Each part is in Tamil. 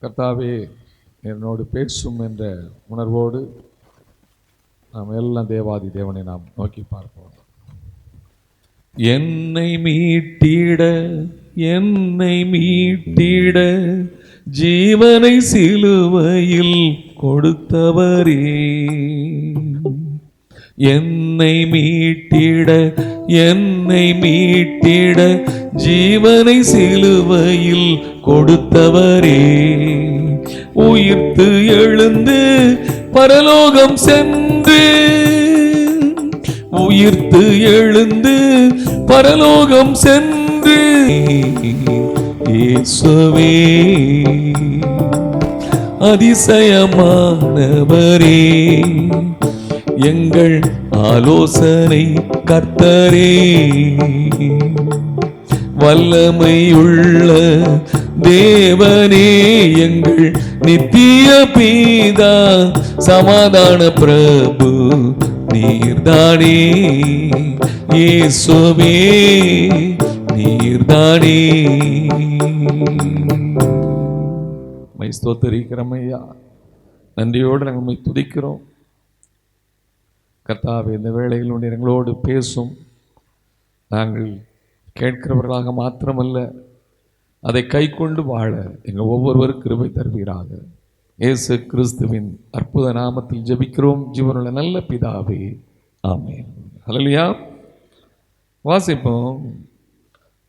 கர்த்தாவே என்னோடு பேசும் என்ற உணர்வோடு நாம் எல்லாம் தேவாதி தேவனை நாம் நோக்கி பார்ப்போம். என்னை மீட்டிட ஜீவனை சிலுவையில் கொடுத்தவரே, என்னை மீட்டிட ஜீவனை சிலுவையில் கொடுத்தவரே, உயிர்த்து எழுந்து பரலோகம் சென்று, உயிர்த்து எழுந்து பரலோகம் சென்று, இயேசுவே அதிசயமானவரே, எங்கள் ஆலோசனை கர்த்தரே, வல்லமையுள்ள தேவனே, எங்கள் நித்திய பீதா, சமாதான பிரபு நீர்தானே, இயேசுவே நீர்தானே. ஸ்தோத்திரிக்கிறோம் ஐயா, நன்றியோடு நாங்கள் துதிக்கிறோம். கர்த்தாவே, இந்த வேளையில் ஒன்று எங்களோடு பேசும். நாங்கள் கேட்கிறவர்களாக மாத்திரமல்ல, அதை கை கொண்டு வாழ எங்கள் ஒவ்வொருவரும் கிருபை தருவீராக. இயேசு கிறிஸ்துவின் அற்புத நாமத்தில் ஜெபிக்கிறோம் ஜீவனுள்ள நல்ல பிதாவே, ஆமென். ஹல்லேலூயா. வாசிப்போம்.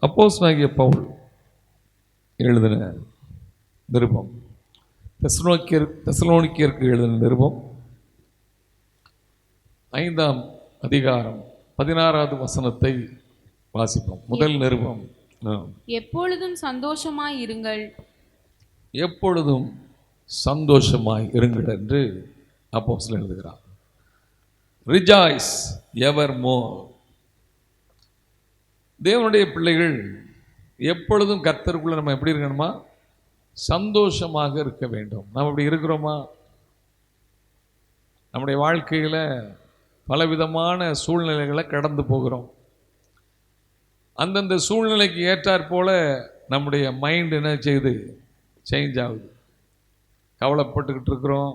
அப்போஸ்தலனாகிய பவுல் எழுதின நிருபம், தெசலோனிக்கேயருக்கு எழுதின நிருபம் 5ஆம் அதிகாரம் 16வது வசனத்தை வாசிப்போம். முதல் நிருபம். எப்பொழுதும் சந்தோஷமாய் இருங்கள், எப்பொழுதும் சந்தோஷமாய் இருங்கள் என்று அப்போஸ்தலன் எழுதுகிறார். ரிஜாய்ஸ் எவர் மோர். தேவனுடைய பிள்ளைகள் எப்பொழுதும் கர்த்தருக்குள்ள நம்ம எப்படி இருக்கணுமா? சந்தோஷமாக இருக்க வேண்டும். நாம் அப்படி இருக்கிறோமா? நம்முடைய வாழ்க்கையில் பலவிதமான சூழ்நிலைகளை கடந்து போகிறோம். அந்தந்த சூழ்நிலைக்கு ஏற்றாற் போல நம்முடைய மைண்ட் என்ன செய்யுது? சேஞ்ச் ஆகுது. கவலைப்பட்டுக்கிட்டு இருக்கிறோம்,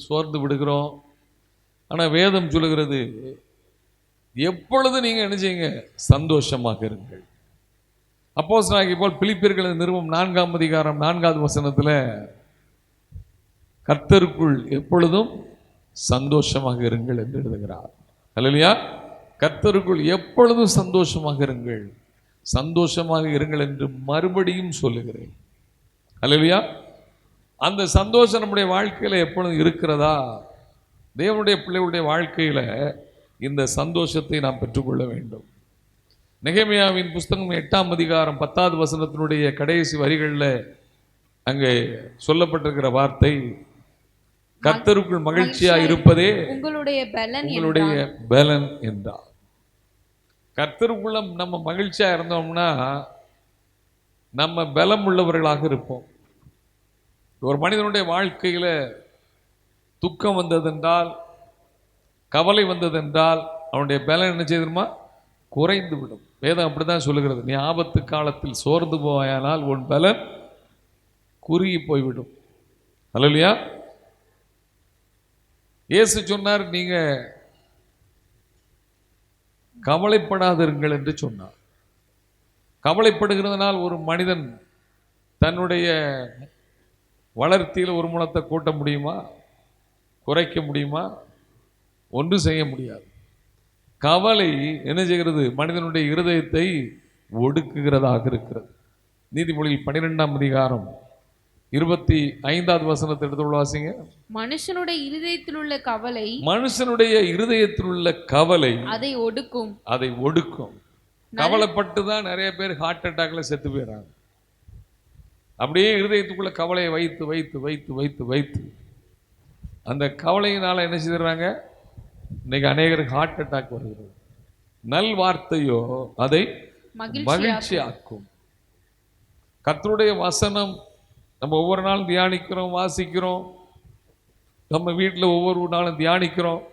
சோர்ந்து விடுகிறோம். ஆனால் வேதம் சொல்லுகிறது, எப்பொழுது நீங்கள் என்ன செய்யுங்க? சந்தோஷமாக இருங்கள். அப்போஸ்தலனாகிய பவுல் பிலிப்பியர்கள் நிருபம் 4ஆம் அதிகாரம் 4வது வசனத்தில் கர்த்தருக்குள் எப்பொழுதும் சந்தோஷமாக இருங்கள் என்று எழுதுகிறார். ஹல்லேலூயா. கர்த்தருக்குள் எப்பொழுதும் சந்தோஷமாக இருங்கள், சந்தோஷமாக இருங்கள் என்று மறுபடியும் சொல்லுகிறேன். ஹல்லேலூயா. அந்த சந்தோஷம் நம்முடைய வாழ்க்கையில் எப்பொழுதும் இருக்கிறதா? தேவனுடைய பிள்ளைகளுடைய வாழ்க்கையில் இந்த சந்தோஷத்தை நாம் பெற்றுக்கொள்ள வேண்டும். நெகேமியாவின் புஸ்தகம் 8ஆம் அதிகாரம் 10வது வசனத்தினுடைய கடைசி வரிகளில் அங்கே சொல்லப்பட்டிருக்கிற வார்த்தை, கர்த்தருக்குள் மகிழ்ச்சியாக இருப்பதே உங்களுடைய பலன் என்றார். கர்த்தருக்குள்ள நம்ம மகிழ்ச்சியாக இருந்தோம்னா நம்ம பலம் உள்ளவர்களாக இருப்போம். ஒரு மனிதனுடைய வாழ்க்கையில் துக்கம் வந்ததென்றால், கவலை வந்ததென்றால் அவனுடைய பலன் என்ன செய்யுமா? குறைந்து விடும். வேதம் அப்படிதான் சொல்லுகிறது. நீ ஆபத்து காலத்தில் சோர்ந்து போவாயானால் உன் பலன் குறுகி போய்விடும். ஹல்லேலூயா. இயேசு சொன்னார், நீங்க கவலைப்படாதிருங்கள் என்று சொன்னார். கவலைப்படுகிறதுனால் ஒரு மனிதன் தன்னுடைய வளர்த்தியில் ஒரு முழத்தை கூட்ட முடியுமா? குறைக்க முடியுமா? ஒன்றும் செய்ய முடியாது. கவலை என்ன செய்கிறது? மனிதனுடைய இருதயத்தை ஒடுக்குகிறதாக இருக்கிறது. நீதிமொழிகள் 12ஆம் அதிகாரம் 25வது வசனத்தை எடுத்து வாசிங்க. மனுஷனுடைய இருதயத்தில் உள்ள கவலை, மனுஷனுடைய இருதயத்தில் உள்ள கவலை அதை ஒடுக்கும். கவலைப்பட்டு தான் நிறைய பேர் ஹார்ட் அட்டாக்ல செத்து போயிடறாங்க. அப்படியே இருதயத்துக்குள்ள கவலையை வைத்து வைத்து வைத்து வைத்து வைத்து அந்த கவலையினால என்ன செய்யறாங்க? இன்னைக்கு அநேகருக்கு ஹார்ட் அட்டாக் வருகிறது. நல் வார்த்தையோ அதை மகிழ்ச்சியாக்கும். கர்த்தருடைய வசனம் நம்ம ஒவ்வொரு நாளும் தியானிக்கிறோம், வாசிக்கிறோம், நம்ம வீட்டில் ஒவ்வொரு நாளும் தியானிக்கிறோம்.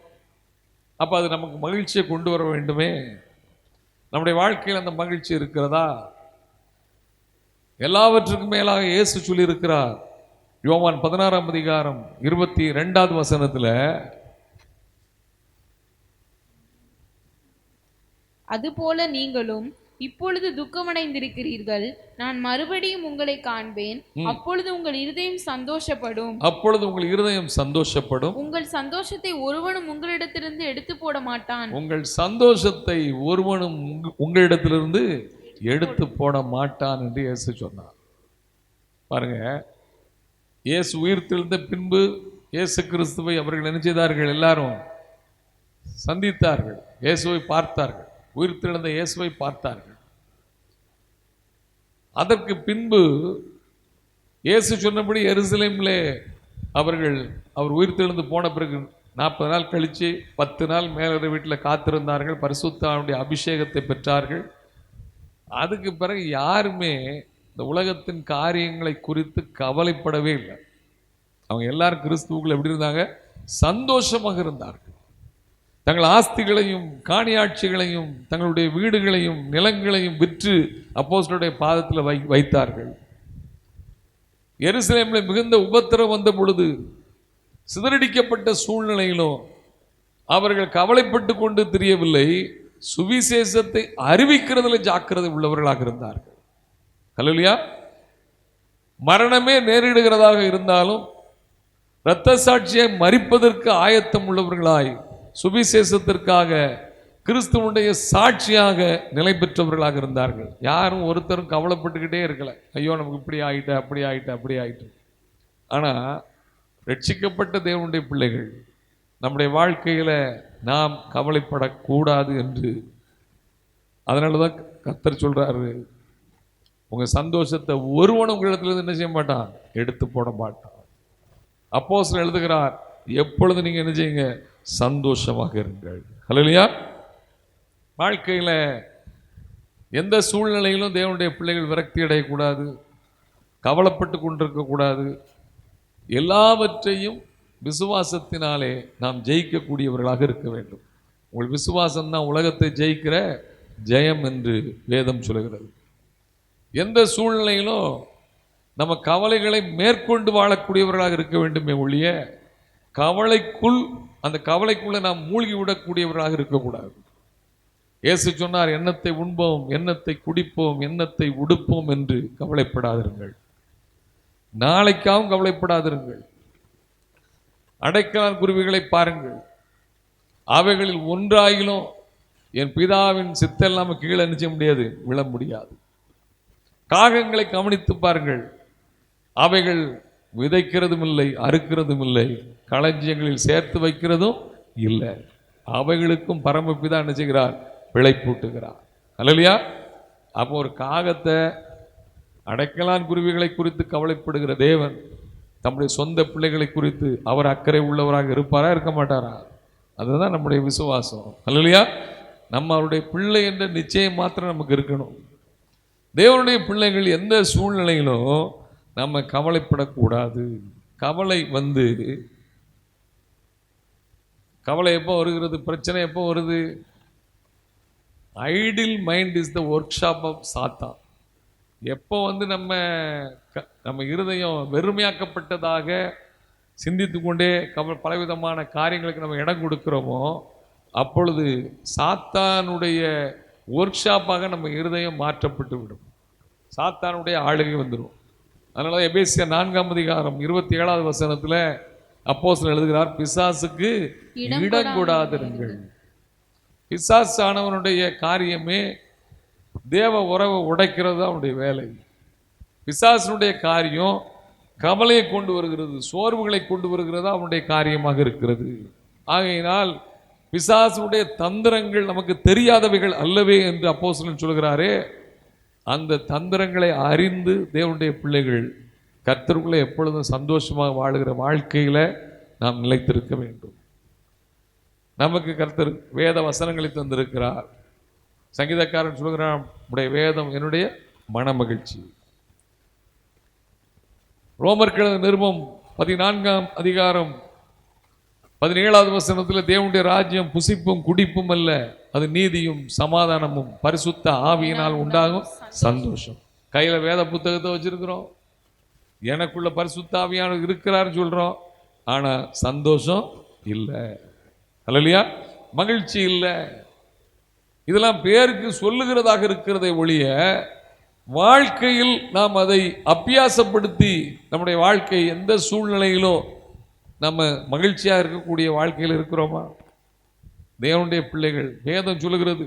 அப்போ அது நமக்கு மகிழ்ச்சியை கொண்டு வர வேண்டுமே. நம்முடைய வாழ்க்கையில் அந்த மகிழ்ச்சி இருக்கிறதா? எல்லாவற்றுக்கும் மேலாக இயேசு சொல்லியிருக்கிறார், யோவான் 16ஆம் அதிகாரம் 22வது வசனத்துல, அதுபோல நீங்களும் இப்பொழுது துக்கமடைந்திருக்கிறீர்கள், நான் மறுபடியும் உங்களை காண்பேன், அப்பொழுது உங்கள் இருதயம் சந்தோஷப்படும். அப்பொழுது உங்கள் இருதயம் சந்தோஷப்படும், உங்கள் சந்தோஷத்தை ஒருவனும் உங்களிடத்திலிருந்து எடுத்து போட மாட்டான். உங்கள் சந்தோஷத்தை ஒருவனும் உங்களிடத்திலிருந்து எடுத்து போட மாட்டான் என்று இயேசு சொன்னார். பாருங்க, இயேசு உயிர்த்தெழுந்த பின்பு இயேசு கிறிஸ்துவை அவர்கள் என்ன செய்தார்கள்? எல்லாரும் சந்தித்தார்கள், இயேசுவை பார்த்தார்கள், உயிர்த்தெழுந்த இயேசுவை பார்த்தார்கள். அதற்கு பின்பு இயேசு சொன்னபடி எருசலேமிலே அவர் உயிர்த்தெழுந்து போன பிறகு 40 நாள் கழித்து 10 நாள் மேலே வீட்டில் காத்திருந்தார்கள், பரிசுத்த ஆவியுடைய அபிஷேகத்தை பெற்றார்கள். அதுக்கு பிறகு யாருமே இந்த உலகத்தின் காரியங்களை குறித்து கவலைப்படவே இல்லை. அவங்க எல்லாரும் கிறிஸ்துவுக்குள்ள எப்படி இருந்தாங்க? சந்தோஷமாக இருந்தார்கள். தங்கள் ஆஸ்திகளையும் காணியாட்சிகளையும் தங்களுடைய வீடுகளையும் நிலங்களையும் விற்று அப்போஸ்தலருடைய பாதத்தில் வைத்தார்கள். எருசலேமில் மிகுந்த உபத்திரம் வந்த பொழுது, சிதறடிக்கப்பட்ட சூழ்நிலையிலும் அவர்கள் கவலைப்பட்டு கொண்டு தெரியவில்லை, சுவிசேஷத்தை அறிவிக்கிறதில் ஜாக்கிரதை உள்ளவர்களாக இருந்தார்கள். ஹல்லேலூயா. மரணமே நேரிடுகிறதாக இருந்தாலும் இரத்த சாட்சியை மரிப்பதற்கு ஆயத்தம் உள்ளவர்களாய், சுவிசேஷத்திற்காக கிறிஸ்துவனுடைய சாட்சியாக நிலை பெற்றவர்களாக இருந்தார்கள். யாரும் ஒருத்தரும் கவலைப்பட்டுக்கிட்டே இருக்கல, ஐயோ நமக்கு இப்படி ஆயிட்ட அப்படி ஆயிட்ட அப்படி ஆயிட்டு. ஆனால் ரட்சிக்கப்பட்ட தேவனுடைய பிள்ளைகள் நம்முடைய வாழ்க்கையில் நாம் கவலைப்படக்கூடாது என்று, அதனால தான் கர்த்தர் சொல்றாரு, உங்கள் சந்தோஷத்தை ஒருவனும் உங்களிடத்திலிருந்து என்ன செய்ய மாட்டான்? எடுத்து போட மாட்டான். அப்போஸ்தலர் எழுதுகிறார், எப்பொழுது நீங்கள் என்ன செய்யுங்க? சந்தோஷமாக இருங்கள். ஹல்லேலூயா. வாழ்க்கையில் எந்த சூழ்நிலையிலும் தேவனுடைய பிள்ளைகள் விரக்தி அடையக்கூடாது, கவலைப்பட்டு கொண்டிருக்கக்கூடாது. எல்லாவற்றையும் விசுவாசத்தினாலே நாம் ஜெயிக்கக்கூடியவர்களாக இருக்க வேண்டும். உங்கள் விசுவாசம்தான் உலகத்தை ஜெயிக்கிற ஜெயம் என்று வேதம் சொல்கிறது. எந்த சூழ்நிலையிலும் நம்ம கவலைகளை மேற்கொண்டு வாழக்கூடியவர்களாக இருக்க வேண்டுமே ஒழிய அந்த கவலைக்குள்ள நாம் மூழ்கி விடக்கூடியவர்களாக இருக்கக்கூடாது. இயேசு சொன்னார், எண்ணத்தை உண்போம், எண்ணத்தை குடிப்போம், எண்ணத்தை உடுப்போம் என்று கவலைப்படாதிருங்கள். நாளைக்காகவும் கவலைப்படாதிருங்கள். அடைக்கலான் குருவிகளை பாருங்கள், அவைகளில் ஒன்றாயிலும் என் பிதாவின் சித்தெல்லாம் கீழே நிச்சய முடியாது, விழ முடியாது. காகங்களை கவனித்து பாருங்கள், அவைகள் விதைக்கிறதும் இல்லை, அறுக்கிறதும் இல்லை, களஞ்சியங்களில் சேர்த்து வைக்கிறதும் இல்லை. அவைகளுக்கும் பரமபிதா என்ன செய்கிறார்? பிழைப்பூட்டுகிறார். அல்லையா? அப்போ ஒரு காகத்தை, அடைக்கலான் குருவிகளை குறித்து கவலைப்படுகிற தேவன் தம்முடைய சொந்த பிள்ளைகளை குறித்து அவர் அக்கறை உள்ளவராக இருப்பாரா, இருக்க மாட்டாரா? அதுதான் நம்முடைய விசுவாசம். அல்லையா? நம்ம அவருடைய பிள்ளை என்ற நிச்சயம் மாத்திரம் நமக்கு இருக்கணும். தேவனுடைய பிள்ளைகள் எந்த சூழ்நிலையிலும் நம்ம கவலைப்படக்கூடாது. கவலை எப்போ வருகிறது? பிரச்சனை எப்போ வருது? Idle mind is the workshop of சாத்தான். எப்போ நம்ம இருதயம் வெறுமையாக்கப்பட்டதாக சிந்தித்து கொண்டே பலவிதமான காரியங்களுக்கு நம்ம இடம் கொடுக்கிறோமோ, அப்பொழுது சாத்தானுடைய ஒர்க் ஷாப்பாக நம்ம இருதயம் மாற்றப்பட்டு விடும். சாத்தானுடைய ஆளுகை வந்துடும். அதனால எபேசியர் 4ஆம் அதிகாரம் 27வது வசனத்தில் அப்போஸ்தலர் எழுதுகிறார், பிசாசுக்கு இடம் கொடாதிருங்கள். பிசாசானவனுடைய காரியமே தேவ உறவை உடைக்கிறது தான் அவனுடைய வேலை. பிசாசனுடைய காரியம் கவலையை கொண்டு வருகிறது, சோர்வுகளை கொண்டு வருகிறது அவனுடைய காரியமாக இருக்கிறது. ஆகையினால் பிசாசுடைய தந்திரங்கள் நமக்கு தெரியாதவைகள் அல்லவே என்று அப்போஸ்தலன் சொல்கிறாரே, அந்த தந்திரங்களை அறிந்து தேவனுடைய பிள்ளைகள் கர்த்தருக்குள்ளே எப்பொழுதும் சந்தோஷமாக வாழுகிற வாழ்க்கையில நாம் நிலைத்திருக்க வேண்டும். நமக்கு கர்த்தர் வேத வசனங்களை தந்திருக்கிறார். சங்கீதக்காரன் சொல்கிறான், உடைய வேதம் என்னுடைய மனமகிழ்ச்சி. ரோமர்கள் நிருபம் 14ஆம் அதிகாரம் 17வது வசனத்தில், தேவனுடைய ராஜ்யம் புசிப்பும் குடிப்பும் அல்ல, அது நீதியும் சமாதானமும் பரிசுத்த ஆவியினால் உண்டாகும் சந்தோஷம். கையில் வேத புத்தகத்தை வச்சிருக்கிறோம், எனக்குள்ள பரிசுத்த ஆவியானவர் இருக்கிறார்னு சொல்றோம், ஆனா சந்தோஷம் இல்லை. அல்லையா? மகிழ்ச்சி இல்லை. இதெல்லாம் பேருக்கு சொல்லுகிறதாக இருக்கிறதை ஒழிய வாழ்க்கையில் நாம் அதை அபியாசப்படுத்தி நம்முடைய வாழ்க்கை எந்த சூழ்நிலையிலும் நம்ம மகிழ்ச்சியாக இருக்கக்கூடிய வாழ்க்கையில் இருக்கிறோமா? தேவனுடைய பிள்ளைகள், வேதம் சொல்லுகிறது,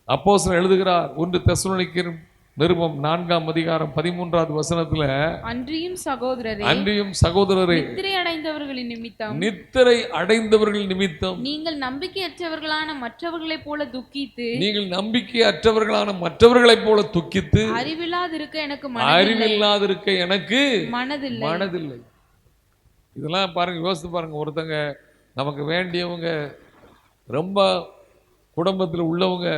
அப்போஸ்தலன் எழுதுகிறார் 1 தெசலோனிக்கர் நிருபம் 4ஆம் அதிகாரம் 13வது வசனத்துல, அன்றியும் சகோதரரே நித்திரை அடைந்தவர்கள் நிமித்தம் நீங்கள் நம்பிக்கையற்றவர்களான மற்றவர்களைப் போல துக்கித்து அறிவில்லாதிருக்க எனக்கு மனதில்லை. இதெல்லாம் பாருங்க, யோசித்து பாருங்க. ஒருத்தங்க நமக்கு வேண்டியவங்க, ரொம்ப குடும்பத்தில் உள்ளவங்க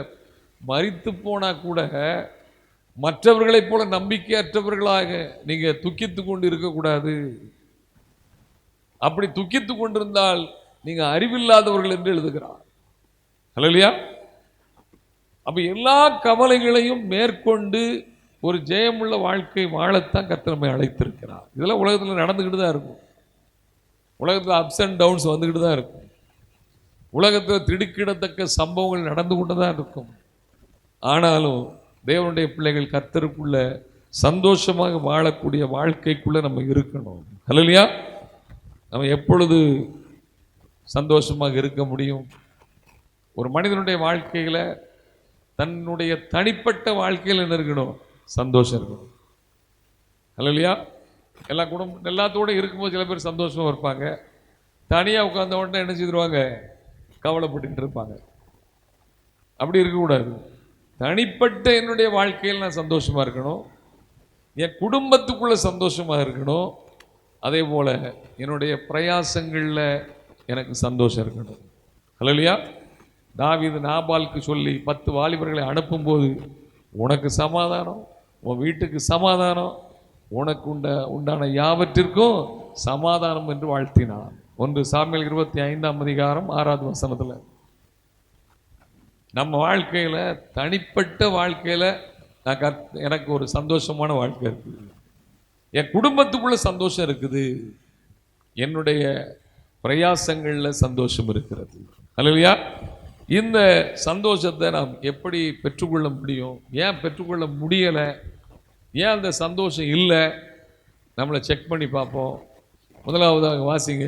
மரித்து போனா கூட மற்றவர்களைப் போல நம்பிக்கையற்றவர்களாக நீங்க துக்கித்து கொண்டு இருக்கக்கூடாது. அப்படி துக்கித்து கொண்டிருந்தால் நீங்க அறிவில்லாதவர்கள் என்று எழுதுகிறார். அல்லேலூயா. அப்ப எல்லா கவலைகளையும் மேற்கொண்டு ஒரு ஜெயமுள்ள வாழ்க்கை வாழத்தான் கர்த்தர் நம்மை அழைத்திருக்கிறார். இதெல்லாம் உலகத்தில் நடந்துக்கிட்டு தான் இருக்கும். உலகத்தில் அப்ஸ் அண்ட் டவுன்ஸ் வந்துக்கிட்டு தான் இருக்கும். உலகத்தில் திடுக்கிடத்தக்க சம்பவங்கள் நடந்து கொண்டு தான் இருக்கும். ஆனாலும் தேவனுடைய பிள்ளைகள் கர்த்தருக்குள்ள சந்தோஷமாக வாழக்கூடிய வாழ்க்கைக்குள்ள நம்ம இருக்கணும். அல்லேலூயா. நம்ம எப்பொழுது சந்தோஷமாக இருக்க முடியும்? ஒரு மனிதனுடைய வாழ்க்கையில, தன்னுடைய தனிப்பட்ட வாழ்க்கையில் என்ன இருக்கணும்? சந்தோஷம் இருக்கணும். அல்லேலூயா. எல்லாத்தோட இருக்கும்போது சில பேர் சந்தோஷமா இருப்பாங்க. தனியாக உட்கார்ந்த உடனே என்ன செய்திருவாங்க? கவலைப்பட்டு இருப்பாங்க. அப்படி இருக்கக்கூடாது. தனிப்பட்ட என்னுடைய வாழ்க்கையில் நான் சந்தோஷமா இருக்கணும். என் குடும்பத்துக்குள்ள சந்தோஷமா இருக்கணும். அதே போல என்னுடைய பிரயாசங்கள்ல எனக்கு சந்தோஷம் இருக்கணும். அல்லேலூயா. தாவீது நாபாலுக்கு சொல்லி 10 வாலிபர்களை அனுப்பும்போது, உனக்கு சமாதானம், உன் வீட்டுக்கு சமாதானம், உனக்கு உண்டான யாவற்றிற்கும் சமாதானம் என்று வாழ்த்தினான். 1 சாமுவேல் 25ஆம் அதிகாரம் 6வது வசனத்துல. நம்ம வாழ்க்கையில, தனிப்பட்ட வாழ்க்கையில எனக்கு ஒரு சந்தோஷமான வாழ்க்கை இருக்குது, என் குடும்பத்துக்குள்ள சந்தோஷம் இருக்குது, என்னுடைய பிரயாசங்கள்ல சந்தோஷம் இருக்கிறது. அல்லேலூயா. இந்த சந்தோஷத்தை நாம் எப்படி பெற்றுக்கொள்ள முடியும்? ஏன் பெற்றுக்கொள்ள முடியலை? ஏன் அந்த சந்தோஷம் இல்லை? நம்மளை செக் பண்ணி பார்ப்போம். முதலாவதாக வாசிங்க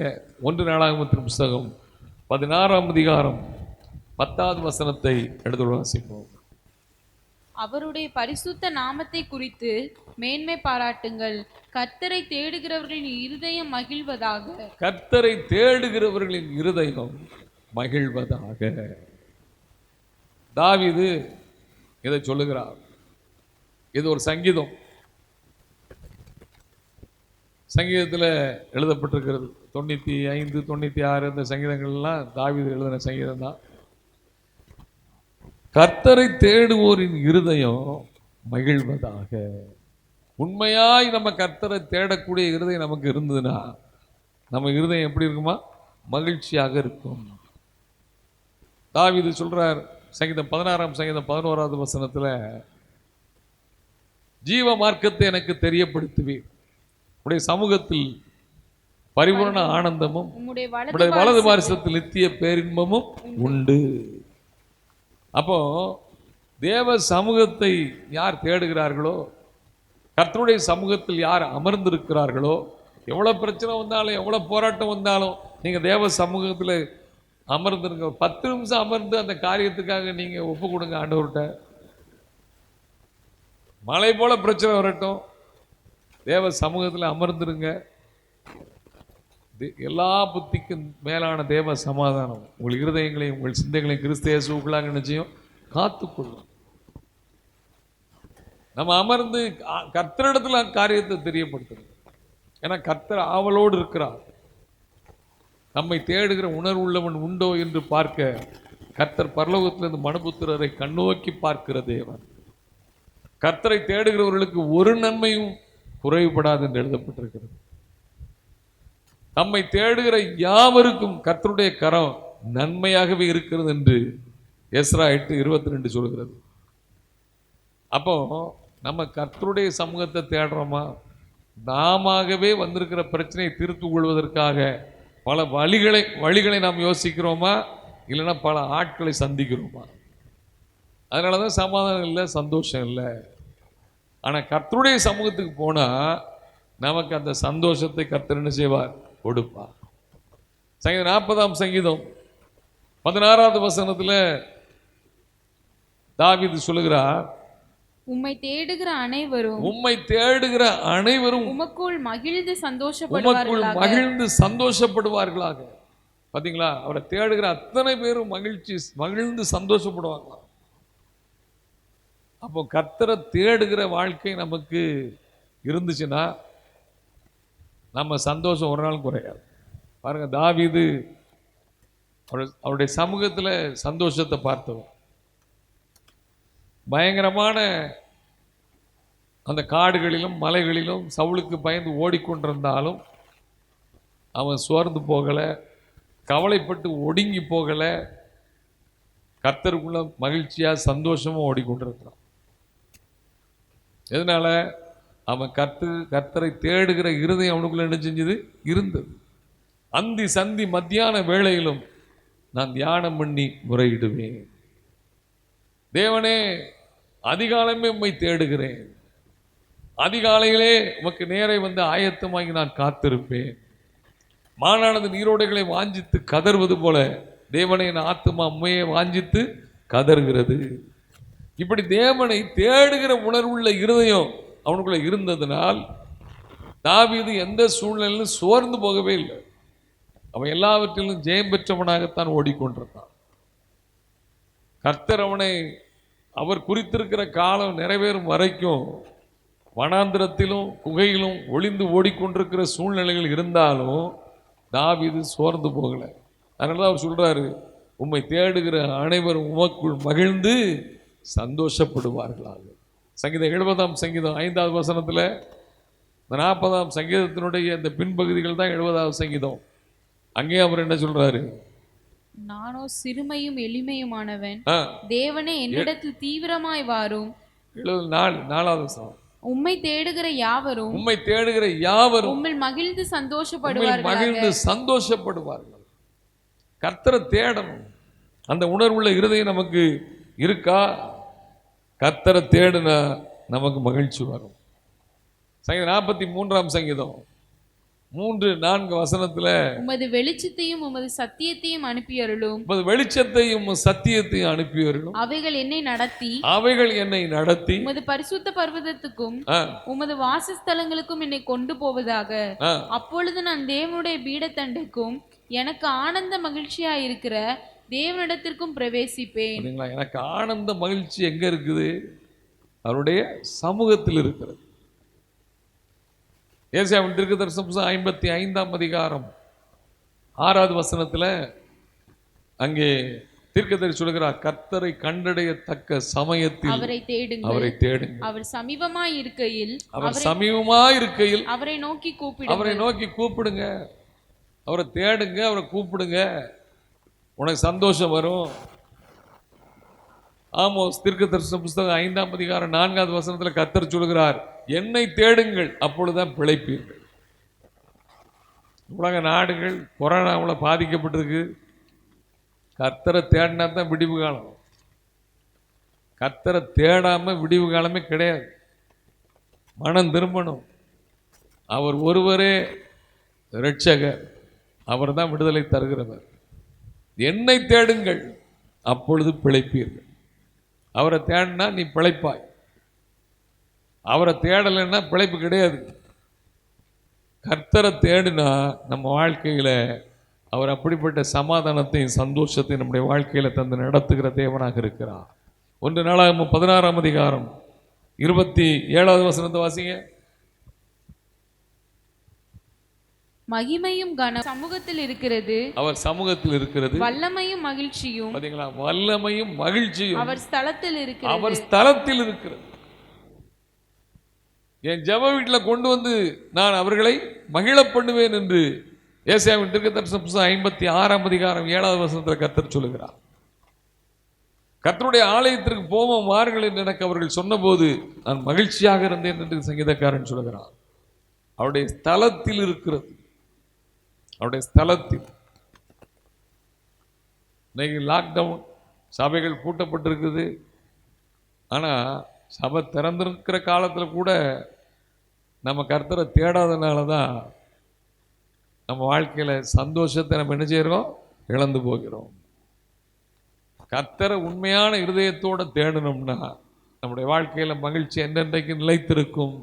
1 நாளாகமத்தின் புஸ்தகம் 16ஆம் அதிகாரம் 10வது வசனத்தை எடுத்து வாசிப்போம். அவருடைய பரிசுத்த நாமத்தை குறித்து மேன்மை பாராட்டுங்கள். கர்த்தரை தேடுகிறவர்களின் இருதயம் மகிழ்வதாக. கர்த்தரை தேடுகிறவர்களின் இருதயம் மகிழ்வதாக. தாவீது இதை சொல்லுகிறார். இது ஒரு சங்கீதம். சங்கீதத்தில் எழுதப்பட்டிருக்கிறது. 95, 96 இந்த சங்கீதங்கள்லாம் தாவீது எழுதின சங்கீதம் தான். கர்த்தரை தேடுவோரின் இருதயம் மகிழ்வதாக. உண்மையாய் நம்ம கர்த்தரை தேடக்கூடிய இருதயம் நமக்கு இருந்ததுன்னா நம்ம இருதயம் எப்படி இருக்குமா? மகிழ்ச்சியாக இருக்கும். தாவீது சொல்றார், சங்கீதம் 16ஆம் சங்கீதம் 11வது வசனத்துல, ஜீவ மார்க்கத்தை எனக்கு தெரியப்படுத்துவீர், உடைய சமூகத்தில் பரிபூரண ஆனந்தமும் வலது பாரிசத்தில் நித்திய பேரின்பமும் உண்டு. அப்போ தேவ சமூகத்தை யார் தேடுகிறார்களோ, கர்த்தருடைய சமூகத்தில் யார் அமர்ந்திருக்கிறார்களோ, எவ்வளோ பிரச்சனை வந்தாலும் எவ்வளோ போராட்டம் வந்தாலும் நீங்கள் தேவ சமூகத்தில் அமர்ந்துருங்க. 10 நிமிஷம் அமர்ந்து அந்த காரியத்துக்காக நீங்கள் ஒப்பு கொடுங்க ஆண்டவர்கிட்ட. மழை போல பிரச்சனை வரட்டும், தேவ சமூகத்தில் அமர்ந்துருங்க. எல்லா புத்திக்கும் மேலான தேவ சமாதானம் உங்கள் இருதயங்களையும் உங்கள் சிந்தைகளையும் கிறிஸ்து இயேசுவுக்குள்ளாக நிச்சயம் காத்துக்கொள்ளும். நம்ம அமர்ந்து கர்த்தரிடத்துல காரியத்தை தெரியப்படுத்தணும். ஏன்னா கர்த்தர் ஆவலோடு இருக்கிறார். நம்மை தேடுகிற உணர்வு உள்ளவன் உண்டோ என்று பார்க்க கர்த்தர் பரலோகத்திலிருந்து மனுபுத்திரரை கண்ணோக்கி பார்க்கிற தேவன். கர்த்தரை தேடுகிறவர்களுக்கு ஒரு நன்மையும் குறைவுபடாது என்று எழுதப்பட்டிருக்கிறது. நம்மை தேடுகிற யாவருக்கும் கர்த்தருடைய கரம் நன்மையாகவே இருக்கிறது என்று எஸ்ரா 8:22 சொல்கிறது. அப்போ நம்ம கர்த்தருடைய சமூகத்தை தேடுறோமா? நாமவே வந்திருக்கிற பிரச்சனையை தீர்த்து கொள்வதற்காக பல வழிகளை நாம் யோசிக்கிறோமா, இல்லைன்னா பல ஆட்களை சந்திக்கிறோமா? அதனால தான் சமாதானம் இல்லை, சந்தோஷம் இல்லை. ஆனால் கர்த்தருடைய சமூகத்துக்கு போனால் நமக்கு அந்த சந்தோஷத்தை கர்த்தர் என்ன செய்வார்? கொடுப்பார். சங்கீதம் 40ஆம் சங்கீதம் 16வது வசனத்தில் தாவீது சொல்லுகிறார், உம்மை தேடுகிற அனைவரும் உமக்குள் மகிழ்ந்து சந்தோஷப்படுவார்களாக. பாத்தீங்களா? அவரை தேடுகிற அத்தனை பேரும் மகிழ்ந்து சந்தோஷப்படுவார்களா. அப்போ கர்த்தரை தேடுகிற வாழ்க்கை நமக்கு இருந்துச்சுன்னா நம்ம சந்தோஷம் ஒரு நாள் குறையாது. பாருங்க, தாவீது அவருடைய சமூகத்தில் சந்தோஷத்தை பார்த்தவர். பயங்கரமான அந்த காடுகளிலும் மலைகளிலும் சவுலுக்கு பயந்து ஓடிக்கொண்டிருந்தாலும் அவன் சோர்ந்து போகலை, கவலைப்பட்டு ஒடுங்கி போகலை. கர்த்தருக்குள்ள மகிழ்ச்சியாக சந்தோஷமும் ஓடிக்கொண்டிருக்கிறான். எதனால? அவன் கர்த்தரை தேடுகிற இருதயம் அவனுக்குள்ள என்ன செஞ்சது? இருந்தது. அந்தி சந்தி மத்தியான வேளையிலும் நான் தியானம் பண்ணி முறையிடுவேன். தேவனே, அதிகாலமே உம்மை தேடுகிறேன், அதிகாலையிலே உமக்கு நேரே வந்து ஆயத்தமாகி நான் காத்திருப்பேன். மானானது நீரோடைகளை வாஞ்சித்து கதறுவது போல தேவனை என் ஆத்துமா உம்மையே வாஞ்சித்து கதறுகிறது. இப்படி தேவனை தேடுகிற உணர்வுள்ள இருதயம் அவனுக்குள்ள இருந்ததுனால் தாவீது எந்த சூழ்நிலையிலும் சோர்ந்து போகவே இல்லை. அவன் எல்லாவற்றிலும் ஜெயம் பெற்றவனாகத்தான் ஓடிக்கொண்டிருந்தான். கர்த்தர் அவனை அவர் குறித்திருக்கிற காலம் நிறைவேறும் வரைக்கும் வனாந்திரத்திலும் குகையிலும் ஒளிந்து ஓடிக்கொண்டிருக்கிற சூழ்நிலைகள் இருந்தாலும் தாவீது சோர்ந்து போகலை. அதனால தான் அவர் சொல்றாரு, உம்மை தேடுகிற அனைவரும் உமக்குள் மகிழ்ந்து சந்தோஷப்படுவார்களாக. சங்கீதம் 70ஆம் சங்கீதம் 5வது வசனத்தில் 40ஆம் சங்கீதத்தினுடைய இந்த பின்பகுதிகள் தான் 70வது சங்கீதம். அங்கே அவர் என்ன சொல்றாரு? நானோ சிறுமையும் எளிமையுமானவன், தேவனே என்னிடத்தில் தீவிரமாய் வாரும். 74வது வசனம், உம்மை தேடுகிற யாவரும் உம்மில் மகிழ்ந்து சந்தோஷப்படுவார்கள். கர்த்தரை தேடணும். அந்த உணர்வுள்ள இருதயம் நமக்கு இருக்கா? கர்த்தரை தேடுனா நமக்கு மகிழ்ச்சி வரும். சங்கீதம் 43ஆம் சங்கீதம் 3-4 வசனத்துல, உமது வெளிச்சத்தையும் உமது சத்தியத்தையும் அனுப்பியருளும். உமது வெளிச்சத்தையும் சத்தியத்தையும் அனுப்பியருளும். அவைகள் என்னை நடத்தி உமது பரிசுத்த பர்வதத்துக்கும் உமது வாசஸ்தலங்களுக்கும் என்னை கொண்டு போவதாக. அப்பொழுது நான் தேவனுடைய பீடத்தண்டைக்கும் எனக்கு ஆனந்த மகிழ்ச்சியா இருக்கிற தேவனிடத்திற்கும் பிரவேசிப்பேன். எனக்கு ஆனந்த மகிழ்ச்சி எங்க இருக்குது? அவருடைய சமூகத்தில் இருக்கிறது. ஏசாயாவின் தீர்க்கதரிசனம் 55ஆம் அதிகாரம் 6வது வசனத்தில் அங்கே தீர்க்கதரிசி சொல்கிறார், கர்த்தரை கண்டடையத்தக்க சமயத்தில் அவரை தேடுங்கள். அவர் சமீபமாய் இருக்கையில் அவரை நோக்கி கூப்பிடுங்க. அவரை தேடுங்க, அவரை கூப்பிடுங்க, உனக்கு சந்தோஷம் வரும். ஆமோஸ் தீர்க்கதரிசன புத்தகம் 5ஆம் அதிகாரம் 4வது வசனத்தில் கர்த்தர் சொல்கிறார், என்னை தேடுங்கள், அப்பொழுதுதான் பிழைப்பீர்கள். உலக நாடுகள் கொரோனாவில் பாதிக்கப்பட்டிருக்கு. கர்த்தரை தேடினா தான் விடிவு காலம். கர்த்தரை தேடாம விடிவு காலமே கிடையாது. மனம் திரும்பணும். அவர் ஒருவரே இரட்சகர், அவர் தான் விடுதலை தருகிறவர். என்னை தேடுங்கள், அப்பொழுது பிழைப்பீர்கள். அவரை தேடினா நீ பிழைப்பாய். அவரை தேடலைன்னா பிழைப்பு கிடையாது. கர்த்தரை தேடினா நம்ம வாழ்க்கையில் அவர் அப்படிப்பட்ட சமாதானத்தையும் சந்தோஷத்தையும் நம்முடைய வாழ்க்கையில் தந்து நடத்துகிற தேவனாக இருக்கிறார். 1 நாளாகமம் 16ஆம் அதிகாரம் 27வது வசனத்தை வாசிங்க. மகிமையும் கனம் சமூகத்தில் இருக்கிறது, அவர் சமூகத்தில் இருக்கிறது. வல்லமையும் மகிழ்ச்சியும், பாத்தீங்களா? வல்லமையும் மகிழ்ச்சியும் அவர் ஸ்தலத்தில் இருக்கிறது. என் ஜெப வீட்டில் கொண்டு வந்து நான் அவர்களை மகிழ பண்ணுவேன் என்று ஏசாயாவின் தீர்க்கதரிசனம் 56ஆம் அதிகாரம் 7வது வசனத்தில் கர்த்தர் சொல்லுகிறார். கர்த்தருடைய ஆலயத்திற்கு போவோம் வாருங்கள் என்று எனக்கு அவர்கள் சொன்னபோது நான் மகிழ்ச்சியாக இருந்தேன் என்று சங்கீதக்காரன் சொல்லுகிறார். அவருடைய ஸ்தலத்தில் இருக்கிறது. அவருடைய ஸ்தலத்தில். இன்னைக்கு லாக்டவுன், சபைகள் பூட்டப்பட்டிருக்குது. ஆனால் சபை திறந்திருக்கிற காலத்தில் கூட நம்ம கர்த்தரை தேடாதனால தான் நம்ம வாழ்க்கையில் சந்தோஷத்தை நம்ம என்ன செய்கிறோம்? இழந்து போகிறோம். கர்த்தரை உண்மையான இருதயத்தோடு தேடணும்னா நம்முடைய வாழ்க்கையில் மகிழ்ச்சி என்றென்றைக்கு நிலைத்திருக்கும்.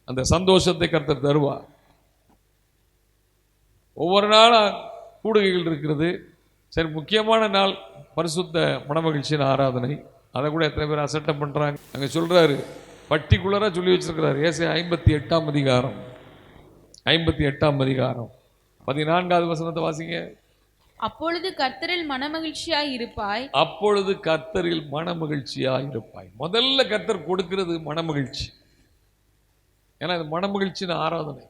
அந்த சந்தோஷத்தை கர்த்தர் தருவார். ஒவ்வொரு நாளும் கூடுகைகள் இருக்கிறது. சரி, முக்கியமான நாள் பரிசுத்த மனமகிழ்ச்சியின் ஆராதனை. அதை கூட எத்தனை பேர் அசட்டை பண்ணுறாங்க. அங்கே சொல்கிறாரு, பர்டிகுலராக சொல்லி வச்சிருக்கிறார். ஏசாயா 58ஆம் அதிகாரம் 14வது வசனத்தை வாசிங்க. அப்பொழுது கர்த்தரில் மனமகிழ்ச்சியாய் இருப்பாய். அப்பொழுது கர்த்தரில் மனமகிழ்ச்சியாய் இருப்பாய். முதல்ல கர்த்தர் கொடுக்கிறது மனமகிழ்ச்சி. ஏன்னா இது மனமகிழ்ச்சியின் ஆராதனை.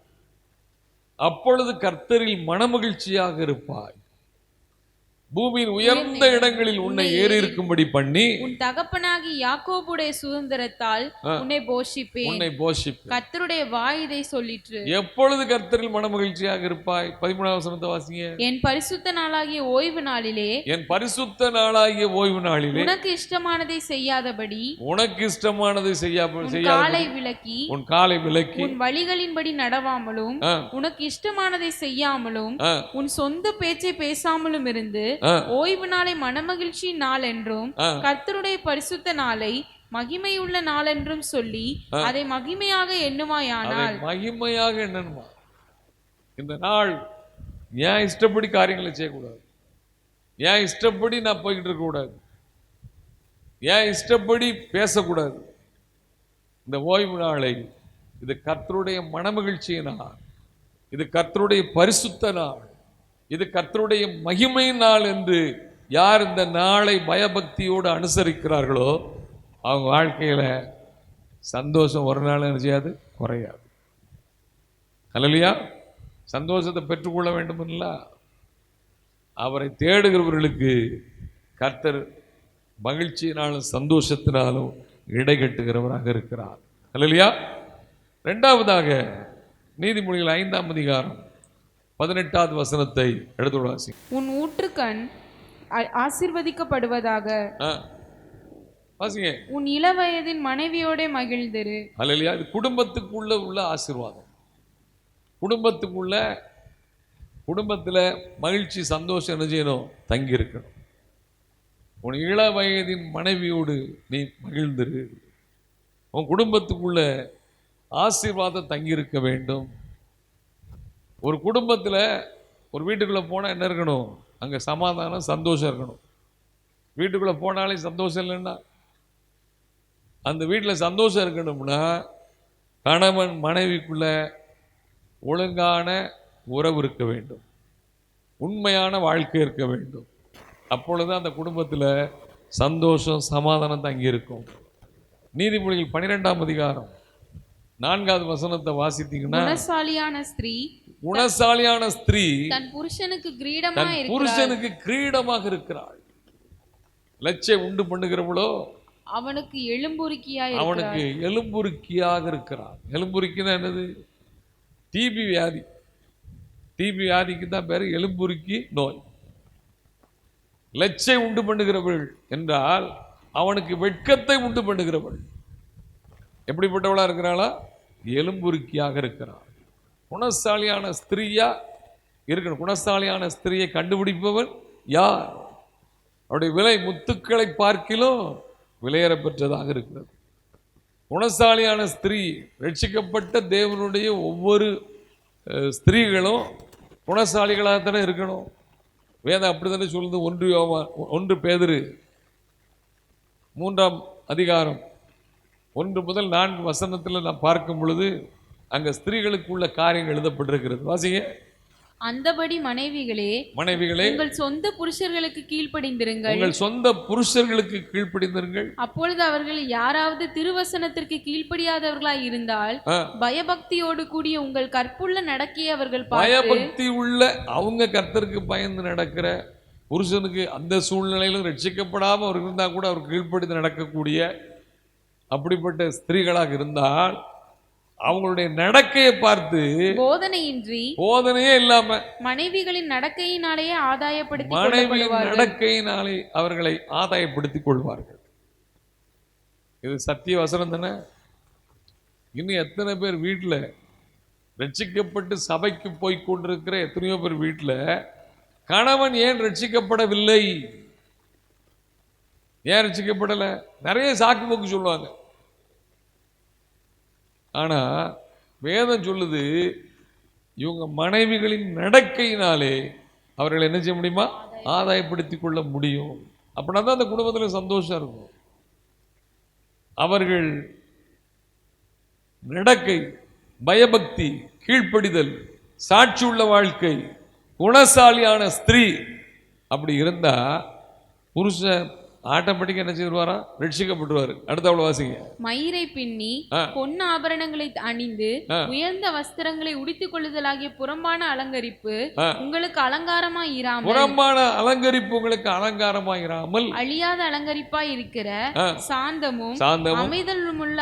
அப்பொழுது கர்த்தரில் மனமகிழ்ச்சியாக இருப்பாய். பூமியின் உயர்ந்த இடங்களில் உன்னை ஏறி இருக்கும்படி பண்ணி உன் தகப்பனாகி யாக்கோபுடைய சுதந்திரத்தால் உன்னை போஷிப்பேன். கர்த்தருடைய வாய் இதை சொல்லிற்று. எப்பொழுது கர்த்தரில் மனமகிழ்ச்சியாக இருப்பாய்? 13வது வசனத்தை வாசிங்க. என் பரிசுத்த நாளாகிய ஓய்வு நாளிலே, என் பரிசுத்த நாளாகிய ஓய்வு நாளிலே உனக்கு இஷ்டமானதை செய்யாதபடி, உனக்கு இஷ்டமானதை காலை விலக்கி, உன் காலை விலக்கி, உன் வழிகளின்படி நடவாமலும், உனக்கு இஷ்டமானதை செய்யாமலும், உன் சொந்த பேச்சை பேசாமலும் இருந்து ஓய்வு நாளை மனமகிழ்ச்சி நாள் என்றும் கர்த்தருடைய பரிசுத்த நாளை மகிமையுள்ள நாள் என்றும் சொல்லி அதை மகிமையாக எண்ணுமாயானால். மகிமையாக எண்ணணுமா? இந்த நாள் ஏன் இஷ்டப்படி காரியங்களை செய்யக்கூடாது. ஏன் இஷ்டப்படி நான் போய்கிட்டு இருக்க கூடாது. ஏன் இஷ்டப்படி பேசக்கூடாது. இந்த ஓய்வு நாளை இது கர்த்தருடைய மனமகிழ்ச்சியின் நாள். இது கர்த்தருடைய பரிசுத்த நாள். இது கர்த்தருடைய மகிமை நாள் என்று யார் இந்த நாளை பயபக்தியோடு அனுசரிக்கிறார்களோ அவங்க வாழ்க்கையில் சந்தோஷம் ஒரு நாள் என்ன செய்யாது? குறையாது. அல்லேலூயா. சந்தோஷத்தை பெற்றுக்கொள்ள வேண்டும் இல்ல? அவரை தேடுகிறவர்களுக்கு கர்த்தர் மகிழ்ச்சியினாலும் சந்தோஷத்தினாலும் இடைகட்டுகிறவராக இருக்கிறார். அல்லேலூயா. இரண்டாவதாக நீதிமொழிகள் 5ஆம் அதிகாரம் 18வது வசனத்தை எடுத்து வாசி. உன் ஊற்றுக்கண் ஆசீர்வதிக்கப்படுவதாக. வாசிங்க. உன் இளவயதின் மனைவியோட மகிழ்ந்திரு. அல்லேலூயா. இது குடும்பத்துக்குள்ள உள்ள ஆசீர்வாதம். குடும்பத்தில் மகிழ்ச்சி சந்தோஷம் என்ன செய்யணும்? தங்கி இருக்கணும். உன் இளவயதின் மனைவியோடு நீ மகிழ்ந்திரு. உன் குடும்பத்துக்குள்ள ஆசீர்வாதம் தங்கியிருக்க வேண்டும். ஒரு குடும்பத்தில் ஒரு வீட்டுக்குள்ளே போனால் என்ன இருக்கணும்? அங்கே சமாதானம் சந்தோஷம் இருக்கணும். வீட்டுக்குள்ளே போனாலே சந்தோஷம் இல்லைன்னா அந்த வீட்டில் சந்தோஷம் இருக்கணும்னா கணவன் மனைவிக்குள்ள ஒழுங்கான உறவு இருக்க வேண்டும். உண்மையான வாழ்க்கை இருக்க வேண்டும். அப்பொழுது அந்த குடும்பத்தில் சந்தோஷம் சமாதானம் தங்கி இருக்கும். நீதிமொழிகள் 12ஆம் அதிகாரம் 4வது வசனத்தை வாசித்தீங்கன்னா, குணசாலியான ஸ்திரீ தன் புருஷனுக்கு கிரீடமாக இருக்கிறாள். லட்சை உண்டு பண்ணுகிறவளோ அவனுக்கு எலும்புருக்கியாக இருக்கிறாள். எலும்புருக்கினா என்னது? டிபி வியாதி. டிபி வியாதிக்கு தான் பேரு எலும்புருக்கி நோய். லட்சை உண்டு பண்ணுகிறவள் என்றால் அவனுக்கு வெட்கத்தை உண்டு பண்ணுகிறவள். எப்படிப்பட்டவளா இருக்கிறாளா? எலும்புருக்கியாக இருக்கிறாள். குணசாலியான ஸ்திரீயா இருக்கணும். குணசாலியான ஸ்திரீயை கண்டுபிடிப்பவன் யார்? அவருடைய விலை முத்துக்களை பார்க்கிலும் விலையேற பெற்றதாக இருக்கிறது. குணசாலியான ஸ்திரீ, ரட்சிக்கப்பட்ட தேவனுடைய ஒவ்வொரு ஸ்திரீகளும் குணசாலிகளாகத்தானே இருக்கணும். வேதம் அப்படித்தானே சொல்லுது. 1 பேதுரு 3ஆம் அதிகாரம் 1 முதல் 4 வசனத்தில் நான் பார்க்கும் பொழுது அங்க ஸ்திரீகளுக்கு உள்ள காரியங்கள் எழுதப்பட்டிருக்கிறது. வாசிங்க. அந்தபடி மனைவிகளே உங்கள் சொந்த புருஷர்களுக்கு கீழ்ப்படிந்திருங்கள். அப்பொழுது அவர்கள் யாராவது திருவசனத்திற்கு கீழ்ப்படியாதவர்களாய் இருந்தால் பயபக்தியோடு கூடிய உங்கள் கற்புள்ள நடக்கையை அவர்கள் பயபக்தி உள்ள அவங்க கர்த்தருக்கு பயந்து நடக்கிற புருஷனுக்கு அந்த சூழ்நிலையிலும் ரட்சிக்கப்படாமல் அவர் இருந்தா கூட அவர் கீழ்ப்படிந்து நடக்கக்கூடிய அப்படிப்பட்ட ஸ்திரீகளாக இருந்தால் அவங்களுடைய நடக்கையை பார்த்து போதனையே இல்லாம மனைவிகளின் நடக்கையினாலேயே மனைவியின் நடக்கையினாலே அவர்களை ஆதாயப்படுத்திக் கொள்வார்கள். இது சத்திய வசனம் தானே. இன்னும் எத்தனை பேர் வீட்டில் ரட்சிக்கப்பட்டு சபைக்கு போய் கொண்டிருக்கிற எத்தனையோ பேர் வீட்டில் கணவன் ஏன் ரட்சிக்கப்படவில்லை, ஏன் ரட்சிக்கப்படலை, நிறைய சாக்கு போக்கு சொல்லுவாங்க. ஆனா வேதம் சொல்லுது, இவங்க மனைவிகளின் நடக்கையினாலே அவர்கள் என்ன செய்ய முடியுமா, ஆதாயப்படுத்திக் கொள்ள முடியும். அப்படின்னா தான் அந்த குடும்பத்தில் சந்தோஷம் இருக்கும். அவர்கள் நடக்கை, பயபக்தி, கீழ்ப்படிதல், சாட்சி உள்ள வாழ்க்கை, குணசாலியான ஸ்திரீ அப்படி இருந்தா புருஷன் ஆட்டோமேட்டிக்கா என்ன செய்வாரா, ரட்சிக்கப்பட்டுவாரு. அடுத்த அவ்வளவு வாசிங்க. மயிரை பின்னி பொன் ஆபரணங்களை அணிந்து உயர்ந்த வஸ்திரங்களை உடுத்திக் கொள்ளுதலாகிய புறம்பான அலங்கரிப்பு உங்களுக்கு அலங்காரமாய் இராமல், புறம்பான அலங்கரிப்பு உங்களுக்கு அலங்காரமாய் இராமல் அழியாத அலங்கரிப்பாய் இருக்கிற சாந்தமும் அமைதலும் உள்ள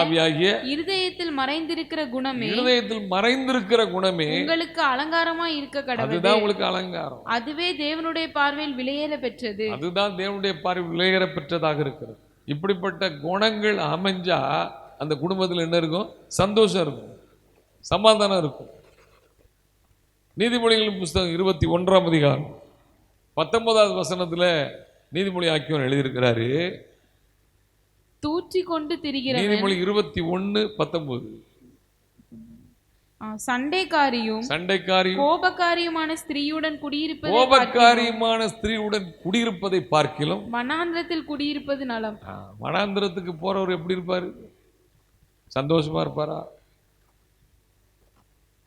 ஆவியாகிய இருதயத்தில் மறைந்திருக்கிற குணமே உங்களுக்கு அலங்காரமாய் இருக்க கடவுள். அதுதான் உங்களுக்கு அலங்காரம். அதுவே தேவனுடைய பார்வையில் விலையேற பெற்றது. அதுதான் தேவனுடைய பார்வையில் விலையேற பெற்றதாக இருக்கிறது. இப்படிப்பட்ட குணங்கள் அமைஞ்சா அந்த குடும்பத்தில் என்ன இருக்கும், சந்தோஷம் இருக்கும், சமாதானம் இருக்கும். நீதிமொழிகளின் புஸ்தகம் 21ஆம் அதிகாரம் 19வது வசனத்துல நீதிமொழி ஆக்கியோன் எழுதியிருக்கிறாரு. தூற்றி கொண்டு திரிகிற நீதிமொழி 21:19 சண்டைக்காரியும் கோபக்காரியுமான ஸ்திரீயுடன் குடியிருப்பதை பார்க்கிலும் வனாந்திரத்தில் குடியிருப்பது நலம். வனாந்திரத்துக்கு போறவர் எப்படி இருப்பாரு, சந்தோஷமா இருப்பாரா?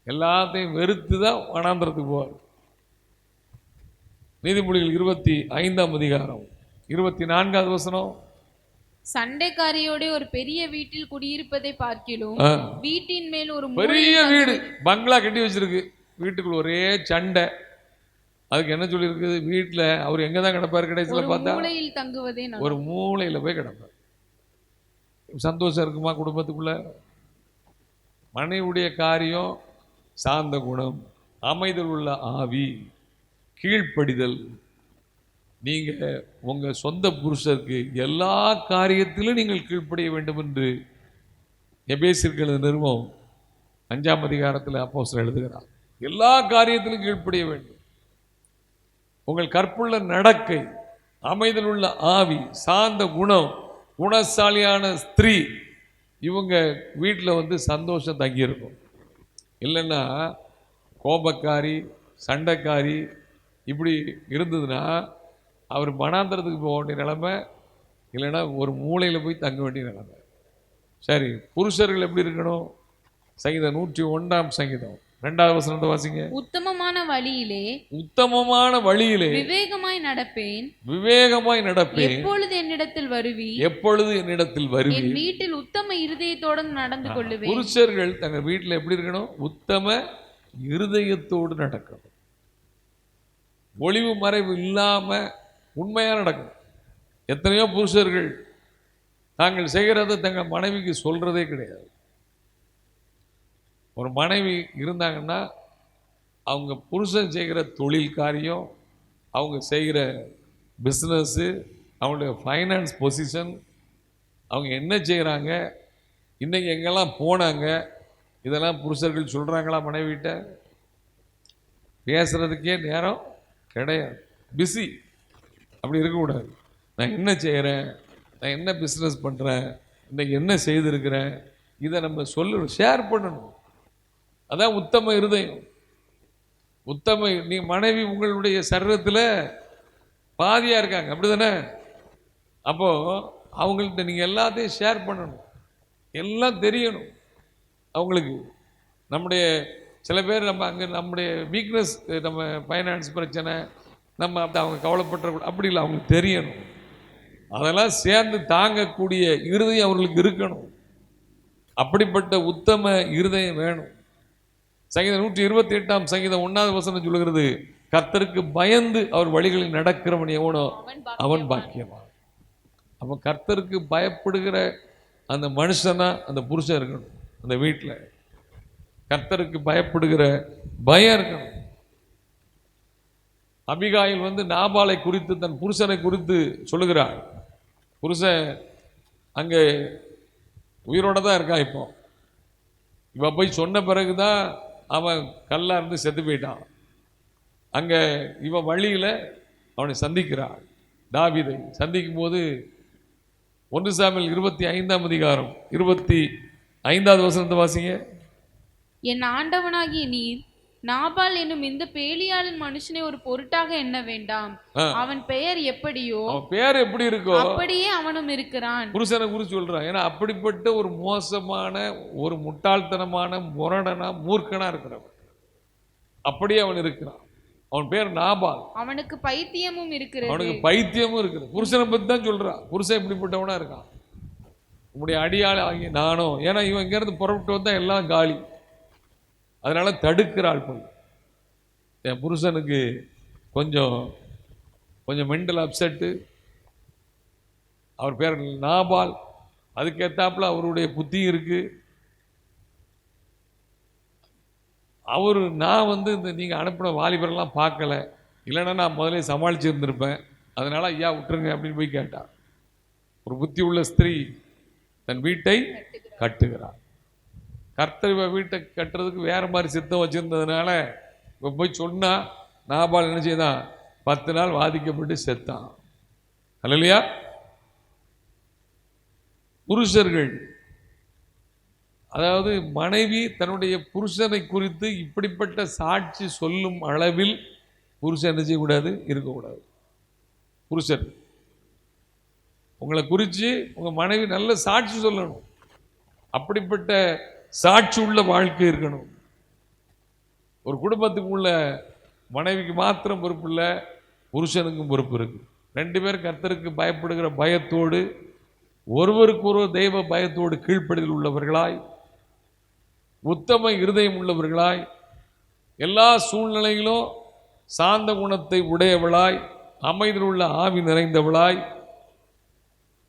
எல்லாத்தையும் வெறுத்துதான் வனாந்திரத்துக்கு போவார். நீதிமொழிகள் 25ஆம் அதிகாரம் 24வது வசனம், சண்டைக்காரியோட ஒரு பெரிய வீட்டில் குடியிருப்பதை பார்க்கிலும் வீட்டின் மேல் ஒரு பெரிய வீடு பங்களா கட்டி வச்சிருக்கு, வீட்டுக்குள்ள ஒரே சண்டை. அதுக்கு என்ன சொல்லி இருக்குது, வீட்டுல அவர் எங்கதான் கிடப்பாரு, கடைசியில பார்த்தா மூலையில் தங்குவதே, ஒரு மூலையில போய் கிடப்பார். சந்தோஷம் இருக்குமா குடும்பத்துக்குள்ள? மனைவியுடைய காரியம் சாந்த குணம், அமைதல் உள்ள ஆவி, கீழ்ப்படிதல். நீங்க உங்க சொந்த புருஷருக்கு எல்லா காரியத்திலும் நீங்கள் கீழ்ப்படிய வேண்டும் என்று எபேசியர்கள் நிறுவம் 5ஆம் அதிகாரத்தில் அப்போஸ்தலர் எழுதுகிறார். எல்லா காரியத்திலும் கீழ்ப்படிய வேண்டும். உங்கள் கற்புள்ள நடக்கை, அமைதல் உள்ள ஆவி, சாந்த குணம், குணசாலியான ஸ்திரீ, இவங்க வீட்டில் சந்தோஷம் தங்கியிருக்கும். இல்லைன்னா கோபக்காரி, சண்டைக்காரி இப்படி இருந்ததுன்னா அவர் மனாந்திரத்துக்கு போக வேண்டிய நிலைமை, இல்லைன்னா ஒரு மூலையில் போய் தங்க வேண்டிய நிலைமை. சரி, புருஷர்கள் எப்படி இருக்கணும்? சங்கீதம் 101ஆம் சங்கீதம் 2வது வசனத்தை வாசிங்க. உத்தமமான வழியிலே விவேகமாய் நடப்பேன், எப்பொழுது என்னிடத்தில் வருவி, என் வீட்டில் உத்தம இருதயத்தோடு நடந்து கொள்ளுவேன். புருஷர்கள் தங்கள் வீட்டில் எப்படி இருக்கணும்? உத்தம இருதயத்தோடு நடக்கணும். ஒளிவு மறைவு இல்லாம உண்மையாக நடக்கும். எத்தனையோ புருஷர்கள் தாங்கள் செய்கிறத தங்கள் மனைவிக்கு சொல்றதே கிடையாது. ஒரு மனைவி இருந்தாங்கன்னா அவங்க புருஷன் செய்கிற தொழில் காரியம், அவங்க செய்கிற பிஸ்னஸ்ஸு, அவங்களுடைய ஃபைனான்ஸ் பொசிஷன், அவங்க என்ன செய்கிறாங்க, இன்னைக்கு எங்கெல்லாம் போனாங்க, இதெல்லாம் புருஷர்கள் சொல்கிறாங்களா மனைவிட்ட? பேசுறதுக்கே நேரம் கிடையாது, பிஸி. அப்படி இருக்கக்கூடாது. நான் என்ன செய்கிறேன், நான் என்ன பிஸ்னஸ் பண்ணுறேன், இன்னைக்கு என்ன செய்திருக்கிறேன், இதை நம்ம ஷேர் பண்ணணும். அதான் உத்தம இருதயம். நீ மனைவி உங்களுடைய சரீரத்தில் பாதியாக இருக்காங்க, அப்படி தானே? அப்போது அவங்கள்ட்ட நீங்கள் எல்லாத்தையும் ஷேர் பண்ணணும், எல்லாம் தெரியணும் அவங்களுக்கு. நம்முடைய சில பேர் நம்முடைய வீக்னஸ், நம்ம ஃபைனான்ஸ் பிரச்சனை, நம்ம அவங்க கவலைப்பட்ட அப்படி இல்லை, அவங்களுக்கு தெரியணும். அதெல்லாம் சேர்ந்து தாங்கக்கூடிய இருதயம் அவர்களுக்கு இருக்கணும். அப்படிப்பட்ட உத்தம இருதயம் வேணும். சங்கீதம் 128ஆம் சங்கீதம் 1வது வசனம் சொல்லுகிறது, கர்த்தருக்கு பயந்து அவர் வழிகளில் நடக்கிறவன் எவனோ அவன் பாக்கியவான். அப்போ கர்த்தருக்கு பயப்படுகிற அந்த மனுஷனா அந்த புருஷன் இருக்கணும். அந்த வீட்டில் கர்த்தருக்கு பயப்படுகிற பயம் இருக்கணும். அபிகாயில் நாபாலை குறித்து தன் புருஷனை குறித்து சொல்லுகிறாள். புருஷன் அங்கே உயிரோட தான் இருக்கான். இப்போ இவ போய் சொன்ன பிறகுதான் அவன் கல்லா இருந்து செத்து போயிட்டான். அங்கே இவ வழியில் அவனை சந்திக்கிறாள். தாவீதை சந்திக்கும் போது 1 சாமுவேல் 25ஆம் அதிகாரம் 25வது வசனத்தை வாசிங்க. என் ஆண்டவனாகிய நீர் நாபால் என்னும் இந்த பேலியாளின் மனுஷனை ஒரு பொருட்டாக எண்ண வேண்டாம். அவன் பெயர் எப்படியோ, அவன் பெயர் எப்படி இருக்கோ அப்படியே அவனும் இருக்கிறான். புருஷனை குறித்து சொல்றான். ஏன்னா அப்படிப்பட்ட ஒரு மோசமான, ஒரு முட்டாள்தனமான, முரடனா, மூர்க்கனா இருக்கிறவன். அப்படியே அவன் இருக்கிறான். அவன் பேர் நாபால். அவனுக்கு பைத்தியமும் இருக்கிறது. அவனுக்கு பைத்தியமும் இருக்குது. புருஷனை பத்தி தான் சொல்றான். புருஷன் இப்படிப்பட்டவனா இருக்கான். உங்களுடைய அடியாள் ஆகிய நானும். ஏன்னா இவன் இங்க இருந்து புறப்பட்டு வந்தா எல்லாம் காலி. அதனால தடுக்கிறாள். போய் என் புருஷனுக்கு கொஞ்சம் மென்டல் அப்செட்டு. அவர் பேர் நாபால். அதுக்கேத்தாப்புல அவருடைய புத்தி இருக்கு. நான் இந்த நீங்கள் அனுப்பின வாலிபரெல்லாம் பார்க்கல, இல்லைன்னா நான் முதலே சமாளிச்சிருந்திருப்பேன். அதனால ஐயா விட்டுருங்க அப்படின்னு போய் கேட்டார். ஒரு புத்தி உள்ள ஸ்திரீ தன் வீட்டை கட்டுகிறார். கர்த்தர் வீட்டை கட்டுறதுக்கு வேற மாதிரி சித்தம் வச்சிருந்ததுனால இப்போ போய் சொன்னா நாபால் என்ன செய்தான்? 10 நாள் வாதிக்கப்பட்டு செத்தான். அல்லையா? புருஷர்கள், அதாவது மனைவி தன்னுடைய புருஷனை குறித்து இப்படிப்பட்ட சாட்சி சொல்லும் அளவில் புருஷன் என்ன செய்யக்கூடாது? இருக்கக்கூடாது. புருஷன் உங்களை குறித்து உங்கள் மனைவி நல்ல சாட்சி சொல்லணும். அப்படிப்பட்ட சாட்சி உள்ள வாழ்க்கை இருக்கணும். ஒரு குடும்பத்துக்கு உள்ள மனைவிக்கு மாத்திரம் பொறுப்பு இல்லை, புருஷனுக்கும் பொறுப்பு இருக்கு. 2 பேர் கர்த்தருக்கு பயப்படுகிற பயத்தோடு, ஒருவருக்கு ஒரு தெய்வ பயத்தோடு கீழ்ப்படிதல் உள்ளவர்களாய், உத்தம இருதயம் உள்ளவர்களாய், எல்லா சூழ்நிலையிலும் சாந்த குணத்தை உடையவளாய், அமைதியில் உள்ள ஆவி நிறைந்தவளாய்,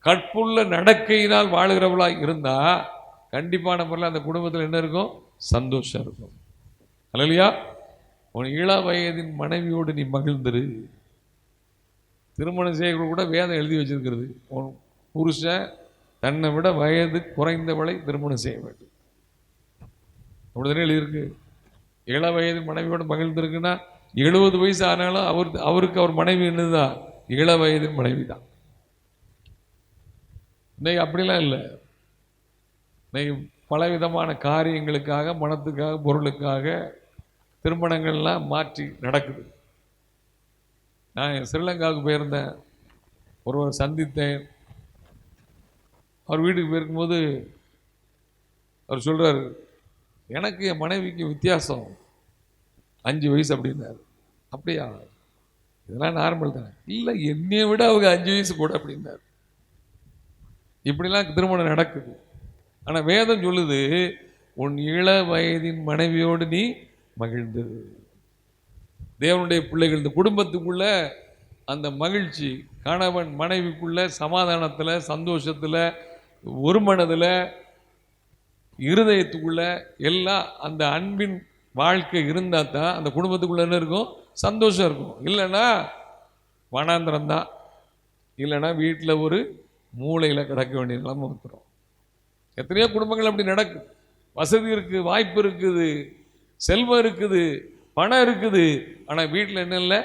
கற்புள்ள நடக்கையினால் வாழுகிறவளாய் இருந்தா கண்டிப்பான முறையில் அந்த குடும்பத்தில் என்ன இருக்கும்? சந்தோஷம் இருக்கும். அல்லையா? உன் இள வயதின் மனைவியோடு நீ மகிழ்ந்துரு. திருமணம் செய்ய கூட வேதம் எழுதி வச்சிருக்கிறது. உன் புருஷன் தன்னை விட வயது குறைந்தவளை திருமணம் செய்ய வேண்டும். அப்படிதானே எழுதியிருக்கு. இள வயதின் மனைவியோடு மகிழ்ந்துருக்குன்னா 70 வயசு ஆனாலும் அவருக்கு அவர் மனைவி என்னதுதான்? இள வயதின் மனைவி தான். இன்னைக்கு அப்படிலாம் இல்லை. இன்னைக்கு பலவிதமான காரியங்களுக்காக, மனத்துக்காக, பொருளுக்காக திருமணங்கள்லாம் மாற்றி நடக்குது. நான் ஸ்ரீலங்காவுக்கு போயிருந்தேன். ஒருவர் சந்தித்தேன். அவர் வீட்டுக்கு போயிருக்கும்போது அவர் சொல்கிறார், எனக்கு என் மனைவிக்கு வித்தியாசம் 5 வயசு அப்படின்னாரு. அப்படியா? இதெல்லாம் நார்மல் தானே? இல்லை, என்னையை விட அவங்க 5 வயசு கூட அப்படின்னாரு. இப்படிலாம் திருமணம் நடக்குது. ஆனால் வேதம் சொல்லுது, உன் இள வயதின் மனைவியோடு நீ மகிழ்ந்து. தேவனுடைய பிள்ளைகள் இந்த குடும்பத்துக்குள்ள அந்த மகிழ்ச்சி, கணவன் மனைவிக்குள்ள சமாதானத்தில், சந்தோஷத்தில், ஒரு மனதில், இருதயத்துக்குள்ள எல்லாம் அந்த அன்பின் வாழ்க்கை இருந்தால் தான் அந்த குடும்பத்துக்குள்ள என்ன இருக்கும்? சந்தோஷம் இருக்கும். இல்லைன்னா வனாந்திரம் தான். இல்லைன்னா வீட்டில் ஒரு மூளையில் கிடக்க வேண்டிய நிலைமை வந்துடும். எத்தனையோ குடும்பங்கள் அப்படி நடக்குது. வசதி இருக்குது, வாய்ப்பு இருக்குது, செல்வம் இருக்குது, பணம் இருக்குது, ஆனால் வீட்டில் என்ன இல்லை?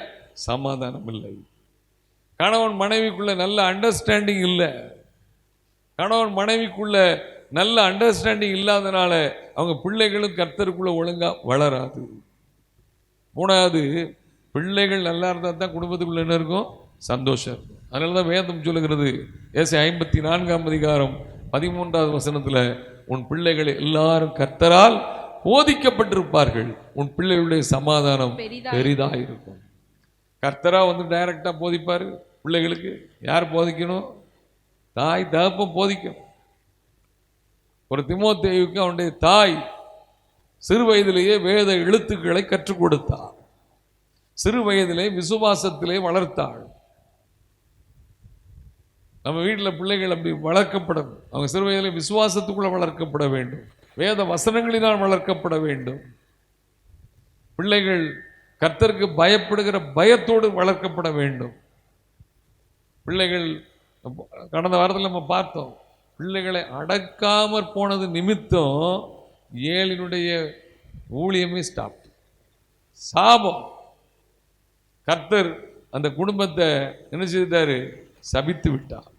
சமாதானம் இல்லை. கணவன் மனைவிக்குள்ள நல்ல அண்டர்ஸ்டாண்டிங் இல்லை. கணவன் மனைவிக்குள்ள நல்ல அண்டர்ஸ்டாண்டிங் இல்லாதனால அவங்க பிள்ளைகளும் கர்த்தருக்குள்ள ஒழுங்கா வளராது. 3வது, பிள்ளைகள் நல்லா இருந்தால் தான் குடும்பத்துக்குள்ள என்ன இருக்கும்? சந்தோஷம் இருக்கும். அதனால தான் வேதம் சொல்லுகிறது, ஏசாயா 54ஆம் அதிகாரம் 13வது வசனத்தில், உன் பிள்ளைகள் எல்லாரும் கர்த்தரால் போதிக்கப்பட்டிருப்பார்கள், உன் பிள்ளைகளுடைய சமாதானம் பெரிதாக இருக்கும். கர்த்தரா டைரக்டா போதிப்பாரு பிள்ளைகளுக்கு. யார் போதிக்கணும்? தாய் தகப்பன் போதிக்கணும். ஒரு தீமோத்தேயுவுக்கு அவனுடைய தாய் சிறு வயதிலேயே வேத எழுத்துக்களை கற்றுக் கொடுத்தார். சிறு வயதிலே விசுவாசத்திலே வளர்த்தாள். நம்ம வீட்டில் பிள்ளைகள் அப்படி வளர்க்கப்படும். அவங்க சிறு வயதில் விசுவாசத்துக்குள்ள வளர்க்கப்பட வேண்டும், வேத வசனங்களினால் வளர்க்கப்பட வேண்டும். பிள்ளைகள் கர்த்தருக்கு பயப்படுகிற பயத்தோடு வளர்க்கப்பட வேண்டும். பிள்ளைகள் கடந்த வாரத்தில் நம்ம பார்த்தோம், பிள்ளைகளை அடக்காமற் போனது நிமித்தம் ஏலினுடைய ஊழியமே ஸ்டாப். சாபம். கர்த்தர் அந்த குடும்பத்தை என்ன செய்தாரு? சபித்து விட்டார்.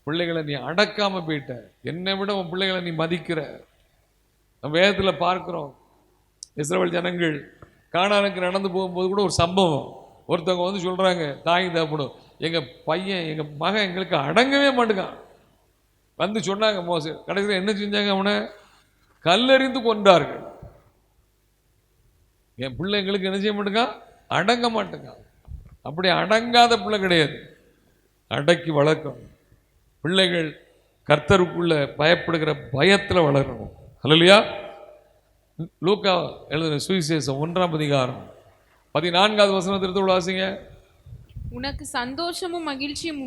பிள்ளைகளை நீ அடக்காம போயிட்ட, என்னை விட உன் பிள்ளைகளை நீ மதிக்கிற. நம்ம வேதத்தில் பார்க்கிறோம், இஸ்ரவேல் ஜனங்கள் கானானுக்கு நடந்து போகும்போது கூட ஒரு சம்பவம். ஒருத்தவங்க வந்து சொல்றாங்க, தாய் தகப்பனும், எங்க பையன் எங்க மகன் எங்களுக்கு அடங்கவே மாட்டேங்கான். வந்து சொன்னாங்க மோசே. கடைசியில் என்ன செஞ்சாங்க? அவனை கல்லெறிந்து கொன்றார்கள். என் பிள்ளை எங்களுக்கு என்ன செய்ய மாட்டேங்க, அடங்க மாட்டேங்க. அப்படி அடங்காத பிள்ளை கிடையாது, அடக்கி வளர்க்கணும். பிள்ளைகள் கர்த்தருக்குள்ள பயப்படுகிற பயத்தில் வளரணும். ஹல்லேலூயா. லூக்கா எழுதின சுவிசேஷம் 1ஆம் அதிகாரம் 14வது வசனத்திற்கு வாசிங்க. உனக்கு சந்தோஷமும் மகிழ்ச்சியும்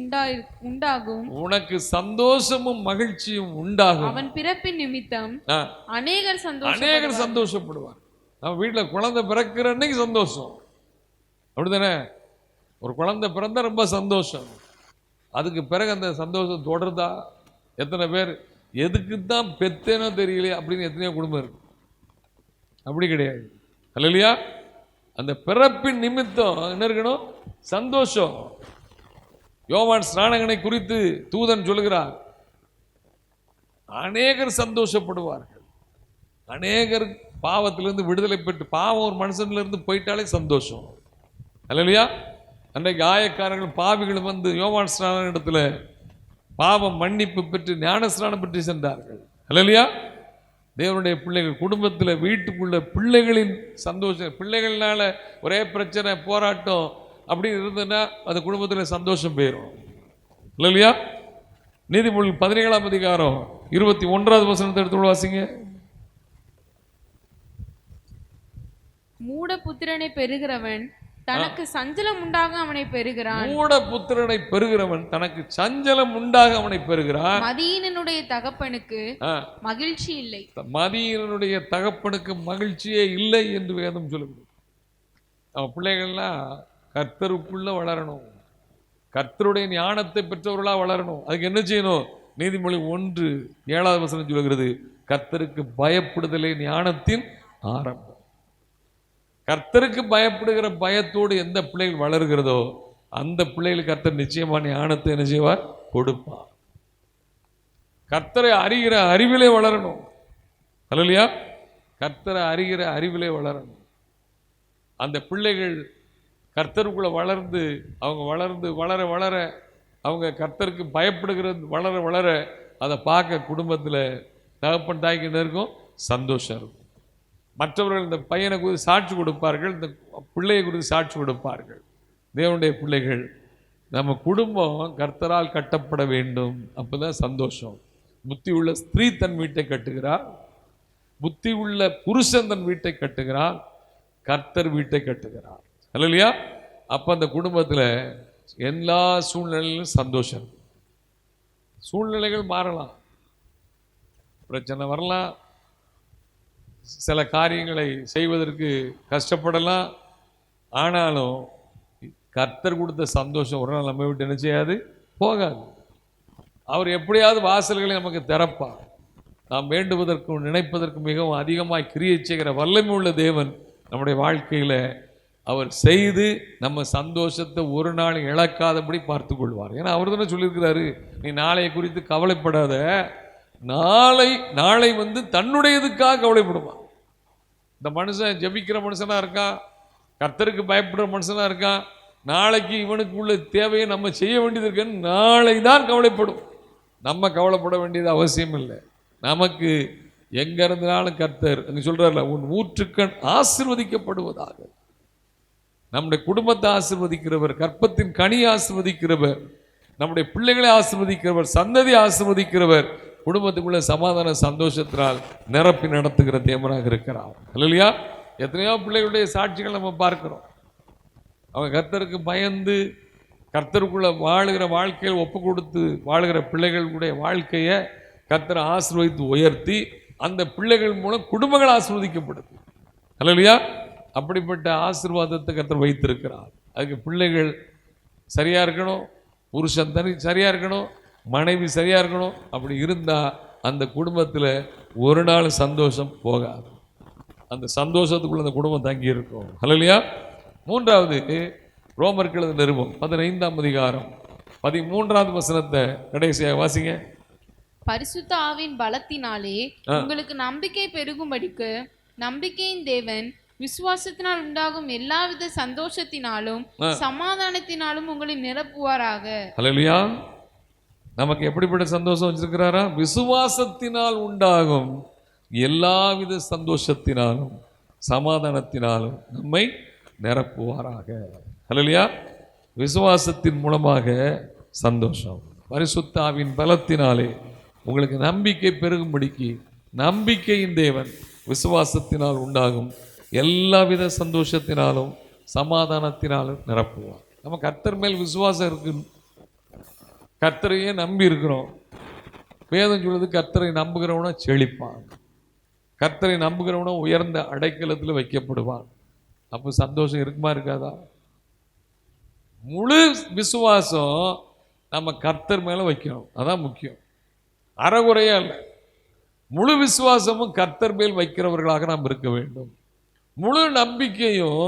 உண்டாகும். உனக்கு சந்தோஷமும் மகிழ்ச்சியும் உண்டாகும். அவன் பிறப்பின் நிமித்தம் அநேகர் சந்தோஷப்படுவார். நம்ம வீட்டில் குழந்தை பிறக்கிற அன்னைக்கு சந்தோஷம், அப்படித்தானே? ஒரு குழந்தை பிறந்தா ரொம்ப சந்தோஷம். அதுக்கு பிறகு அந்த சந்தோஷம் தொடருதா? எத்தனை பேர் எதுக்கு தான் பெத்தேனோ தெரியலையே அப்படின்னு எத்தனையோ குடும்பம் இருக்கு. அப்படி கிடையாது. அல்லையா? அந்த பிறப்பின் நிமித்தம் என்ன இருக்கணும்? சந்தோஷம். யோவான் ஸ்நானகனை குறித்து தூதன் சொல்லுகிறார், அநேகர் சந்தோஷப்படுவார்கள். அநேகர் பாவத்திலிருந்து விடுதலை பெற்று, பாவம் ஒரு மனுஷன்ல இருந்து போயிட்டாலே சந்தோஷம். அல்லையா? அன்றைக்கு ஆயக்காரர்கள் பாவிகளும் வந்து யோவான் ஸ்நானகன் இடத்துல பாவம் மன்னிப்பு பெற்று ஞானஸ்நானம் பெற்று சென்றார்கள். அல்லையா? தேவனுடைய பிள்ளைகள் குடும்பத்தில், வீட்டுக்குள்ள பிள்ளைகளின் சந்தோஷம். பிள்ளைகள்னால ஒரே பிரச்சனை, போராட்டம் அப்படி இருந்ததுன்னா அந்த குடும்பத்தில் சந்தோஷம் போயிடும். இல்லையா? நீதிமொழிகள் 17ஆம் அதிகாரம் 21வது வசனத்தை எடுத்து வாசிங்க. மூட புத்திரனை பெறுகிறவன் தனக்கு சஞ்சலம் உண்டாக அவனை பெறுகிறான். மூட புத்திரனை பெறுகிறவன் தனக்கு சஞ்சலம் உண்டாக அவனை பெறுகிறான். மதியீனனுடைய தகப்பனுக்கு மகிழ்ச்சி இல்லை. மதியீனனுடைய தகப்பனுக்கு மகிழ்ச்சியே இல்லை என்று வேதம் சொல்லுது. அவன் பிள்ளைகள்லாம் கர்த்தருக்குள்ள வளரணும், கர்த்தருடைய ஞானத்தை பெற்றவர்களா வளரணும். அதுக்கு என்ன செய்யணும்? நீதிமொழி 1:7வது வசனம் சொல்கிறது, கர்த்தருக்கு பயப்படுதலே ஞானத்தின் ஆரம்பம். கர்த்தருக்கு பயப்படுகிற பயத்தோடு எந்த பிள்ளைகள் வளர்கிறதோ அந்த பிள்ளைகளுக்கு கர்த்தர் நிச்சயமான ஞானத்தை என்ன செய்வார்? கொடுப்பார். கர்த்தரை அறிகிற அறிவிலே வளரணும். அல்லையா? கர்த்தரை அறிகிற அறிவிலே வளரணும். அந்த பிள்ளைகள் கர்த்தருக்குள்ள வளர்ந்து, அவங்க வளர்ந்து வளர வளர, அவங்க கர்த்தருக்கு பயப்படுகிறது வளர வளர, அதை பார்க்க குடும்பத்தில் தகப்பன் தாய்க்கு இருக்கும் சந்தோஷம் இருக்கும். மற்றவர்கள் இந்த பையனை குறித்து சாட்சி கொடுப்பார்கள், இந்த பிள்ளையை குறித்து சாட்சி கொடுப்பார்கள். தேவனுடைய பிள்ளைகள், நம்ம குடும்பம் கர்த்தரால் கட்டப்பட வேண்டும், அப்போதான் சந்தோஷம். புத்தி உள்ள ஸ்திரீ தன் வீட்டை கட்டுகிறார், புத்தி உள்ள புருஷன் தன் வீட்டை கட்டுகிறார், கர்த்தர் வீட்டை கட்டுகிறார். இல்லையா? அப்போ அந்த குடும்பத்தில் எல்லா சூழ்நிலையிலும் சந்தோஷம். சூழ்நிலைகள் மாறலாம், பிரச்சனை வரலாம், சில காரியங்களை செய்வதற்கு கஷ்டப்படலாம். ஆனாலும் கர்த்தர் கொடுத்த சந்தோஷம் ஒரு நாள் நம்ம விட்டு என்ன செய்யாது? போகாது. அவர் எப்படியாவது வாசல்களை நமக்கு திறப்பார். நாம் வேண்டுவதற்கும் நினைப்பதற்கும் மிகவும் அதிகமாக கிரியை செய்கிற வல்லமை உள்ள தேவன் நம்முடைய வாழ்க்கையில் அவர் செய்து நம்ம சந்தோஷத்தை ஒரு நாள் இழக்காதபடி பார்த்து கொள்வார். ஏன்னா அவர் தானே சொல்லியிருக்கிறாரு, நீ நாளைய குறித்து கவலைப்படாத, நாளை வந்து தன்னுடையதுக்காக கவலைப்படுவான். இந்த மனுஷன் ஜெபிக்கிற மனுஷனா இருக்கான், கர்த்தருக்கு பயப்படுற மனுஷனா இருக்கான், நாளைக்கு இவனுக்கு உள்ள தேவையை நம்ம செய்ய வேண்டியது இருக்குன்னு நாளை தான் கவலைப்படும். நம்ம கவலைப்பட வேண்டியது அவசியம் இல்லை. நமக்கு எங்க இருந்தாலும் கர்த்தர் அங்க சொல்றாருல, உன் ஊற்றுக்கண் ஆசீர்வதிக்கப்படுவதாக. நம்முடைய குடும்பத்தை ஆசீர்வதிக்கிறவர், கற்பத்தின் கனி ஆசீர்வதிக்கிறவர், நம்முடைய பிள்ளைகளை ஆசீர்வதிக்கிறவர், சந்ததி ஆசீர்வதிக்கிறவர், குடும்பத்துக்குள்ள சமாதான சந்தோஷத்தினால் நிரப்பி நடத்துகிற தேவனாக இருக்கிறார். இல்லையா? எத்தனையோ பிள்ளைகளுடைய சாட்சிகள் நம்ம பார்க்கிறோம். அவங்க கர்த்தருக்கு பயந்து கர்த்தருக்குள்ள வாழுகிற வாழ்க்கையில் ஒப்பு கொடுத்து வாழுகிற பிள்ளைகளுடைய வாழ்க்கையை கர்த்தர் ஆசீர்வதித்து உயர்த்தி அந்த பிள்ளைகள் மூலம் குடும்பங்கள் ஆசீர்வதிக்கப்படுது. அல்லையா? அப்படிப்பட்ட ஆசீர்வாதத்தை கர்த்தர் வைத்திருக்கிறார். அதுக்கு பிள்ளைகள் சரியா இருக்கணும், புருஷன் சரியா இருக்கணும், மனைவி சரியா இருக்கணும். அப்படி இருந்தால் அந்த குடும்பத்தில் ஒரு நாள் சந்தோஷம் போகாது. அந்த சந்தோஷத்துக்குள்ள அந்த குடும்பம் தங்கி இருக்கும். அல்லையா? மூன்றாவது, ரோமர்கள் எழுதின நிருபம் 15ஆம் அதிகாரம் 13வது வசனத்தை கடைசியாக வாசிங்க. பரிசுத்த ஆவியின் பலத்தினாலே உங்களுக்கு நம்பிக்கை பெருகும்படிக்கு நம்பிக்கையின் தேவன் விசுவாசத்தினால் உண்டாகும் எல்லாவித சந்தோஷத்தினாலும் சமாதானத்தினாலும் உங்களை நிரப்புவாராக. அல்லேலூயா. நமக்கு எப்படிப்பட்ட சந்தோஷம் வச்சிருக்கிறாரா? விசுவாசத்தினால் உண்டாகும் எல்லாவித சந்தோஷத்தினாலும் சமாதானத்தினாலும் நம்மை நிரப்புவாராக. அல்லேலூயா. விசுவாசத்தின் மூலமாக சந்தோஷம். பரிசுத்த ஆவியின் பலத்தினாலே உங்களுக்கு நம்பிக்கை பெருகும்படிக்கு நம்பிக்கையின் தேவன் விசுவாசத்தினால் உண்டாகும் எல்லாவித சந்தோஷத்தினாலும் சமாதானத்தினாலும் நிரப்புவார். நம்ம கர்த்தர் மேல் விசுவாசம் இருக்கு, கர்த்தரையே நம்பி இருக்கிறோம். வேதம் சொல்றது கர்த்தரை நம்புகிறவன செழிப்பான், கர்த்தரை நம்புகிறவன உயர்ந்த அடைக்கலத்தில் வைக்கப்படுவான். அப்போ சந்தோஷம் இருக்குமா இருக்காதா? முழு விசுவாசம் நம்ம கர்த்தர் மேல வைக்கணும், அதான் முக்கியம். அறகுறையா இல்லை, முழு விசுவாசமும் கர்த்தர் மேல் வைக்கிறவர்களாக நாம் இருக்க வேண்டும். முழு நம்பிக்கையும்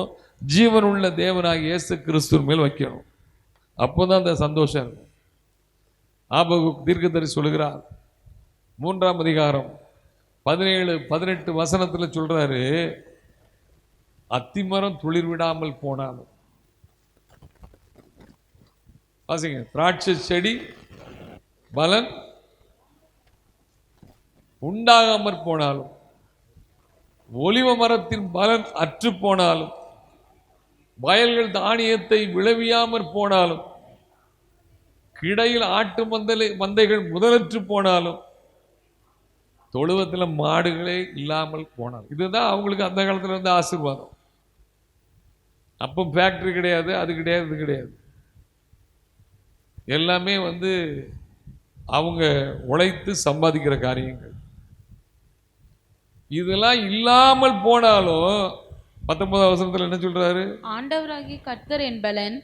ஜீவனுள்ள தேவனாகிய இயேசு கிறிஸ்துவின் மேல் வைக்கணும். அப்போதான் அந்த சந்தோஷம் இருக்கும். ஆபகுக் தீர்க்கதரிசி சொல்கிறார், 3ஆம் அதிகாரம் 17-18 வசனத்தில் சொல்றாரு, அத்திமரம் துளிர் விடாமல் போனாலும், வாசிங்க, திராட்சை செடி பலன் உண்டாகாமற் போனாலும், ஒலிவ மரத்தின் பலன் அற்று போனாலும், வயல்கள் தானியத்தை விளைவியாமற் போனாலும், கிடையில் ஆட்டு மந்தைகள் முதலற்று போனாலும், தொழுவத்தில் மாடுகளே இல்லாமல் போனாலும். இதுதான் அவங்களுக்கு அந்த காலத்தில் இருந்த ஆசீர்வாதம். அப்போ ஃபேக்டரி கிடையாது, அது கிடையாது, இது கிடையாது. எல்லாமே அவங்க உழைத்து சம்பாதிக்கிற காரியங்கள். இதெல்லாம் இல்லாமல் போனாலும் 19ஆம் வசனத்துல என்ன சொல்றாரு? ஆண்டவராகிய கர்த்தர் என் பலன்,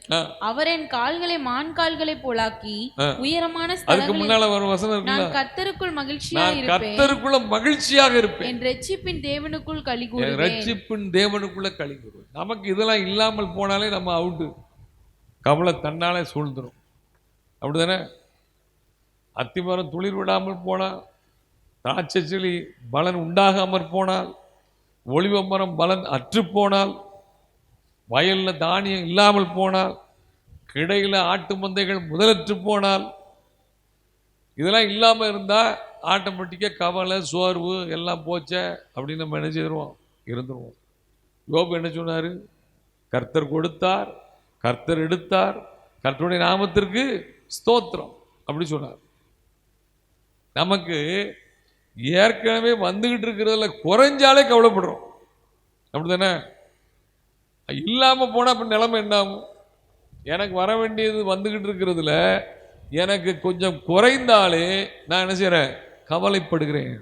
அவர் என் கால்களை மான் கால்களை போலாக்கி உயரமான அதுக்கு முன்னால ஒரு வசனம் இருக்குல்ல, நான் கர்த்தருக்குள் மகிழ்ச்சியாக இருப்பேன், கர்த்தருக்குள்ள மகிழ்ச்சியாக இருப்பேன், என் இரட்சிப்பின் தேவனுக்குள் களி கூறுவேன். இரட்சிப்பின் தேவனுக்குள்ள களி கூறுவேன். நமக்கு இதெல்லாம் இல்லாமல் போனாலே நம்ம அவுட்டு, கவலை தன்னாலே சூழ்ந்துடும். அப்படிதானே? அத்திமரம் துளிர் விடாமல் போனால், திராட்சை செடி பலன் உண்டாகாமற் போனால், ஒலிவ மரம் பலன் அற்று போனால், வயலில் தானியம் இல்லாமல் போனால், கிடையில் ஆட்டு மந்தைகள் முதலற்று போனால், இதெல்லாம் இல்லாமல் இருந்தால் ஆட்டோமேட்டிக்காக கவலை சோர்வு எல்லாம் போச்ச அப்படின்னு நம்ம என்ன செய்திருவோம், இருந்துருவோம். யோபு என்ன சொன்னார்? கர்த்தர் கொடுத்தார், கர்த்தர் எடுத்தார், கர்த்தருடைய நாமத்திற்கு ஸ்தோத்திரம் அப்படி சொன்னார். நமக்கு ஏற்கனவே வந்துகிட்டு இருக்கிறதுல குறைஞ்சாலே கவலைப்படுறோம். அப்படிதானே? இல்லாமல் போனால் அப்போ நிலைமை என்ன ஆகும்? எனக்கு வர வேண்டியது வந்துகிட்டு இருக்கிறதுல எனக்கு கொஞ்சம் குறைந்தாலே நான் என்ன செய்கிறேன்? கவலைப்படுகிறேன்.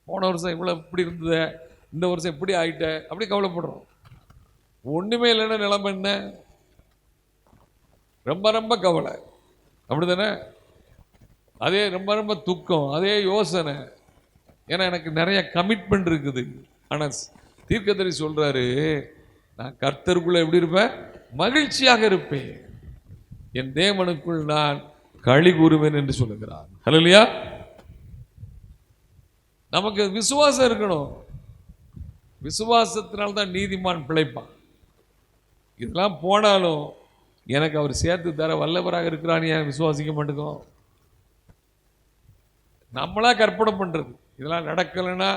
போன வருஷம் இவ்வளோ இப்படி இருந்தது, இந்த வருஷம் எப்படி ஆயிட்ட, அப்படி கவலைப்படுறோம். ஒன்றுமே இல்லைன்னா நிலைமை என்ன? ரொம்ப ரொம்ப கவலை. அப்படிதானே? அதே ரொம்ப ரொம்ப துக்கம், அதே யோசனை. ஏன்னா எனக்கு நிறைய கமிட்மெண்ட் இருக்குது. ஆனால் தீர்க்கதரிசி சொல்றாரு, நான் கர்த்தருக்குள்ள எப்படி இருப்பேன்? மகிழ்ச்சியாக இருப்பேன், என் தேவனுக்குள் நான் களி கூறுவேன் என்று சொல்லுகிறார். ஹல்லேலூயா. நமக்கு விசுவாசம் இருக்கணும். விசுவாசத்தினால்தான் நீதிமான் பிழைப்பான். இதெல்லாம் போனாலும் எனக்கு அவர் சேர்த்து தர வல்லவராக இருக்கிறான்னு ஏன் விசுவாசிக்க மாட்டேங்கும்? நம்மளா கற்பனை பண்றது. இதெல்லாம் நடக்கலைன்னா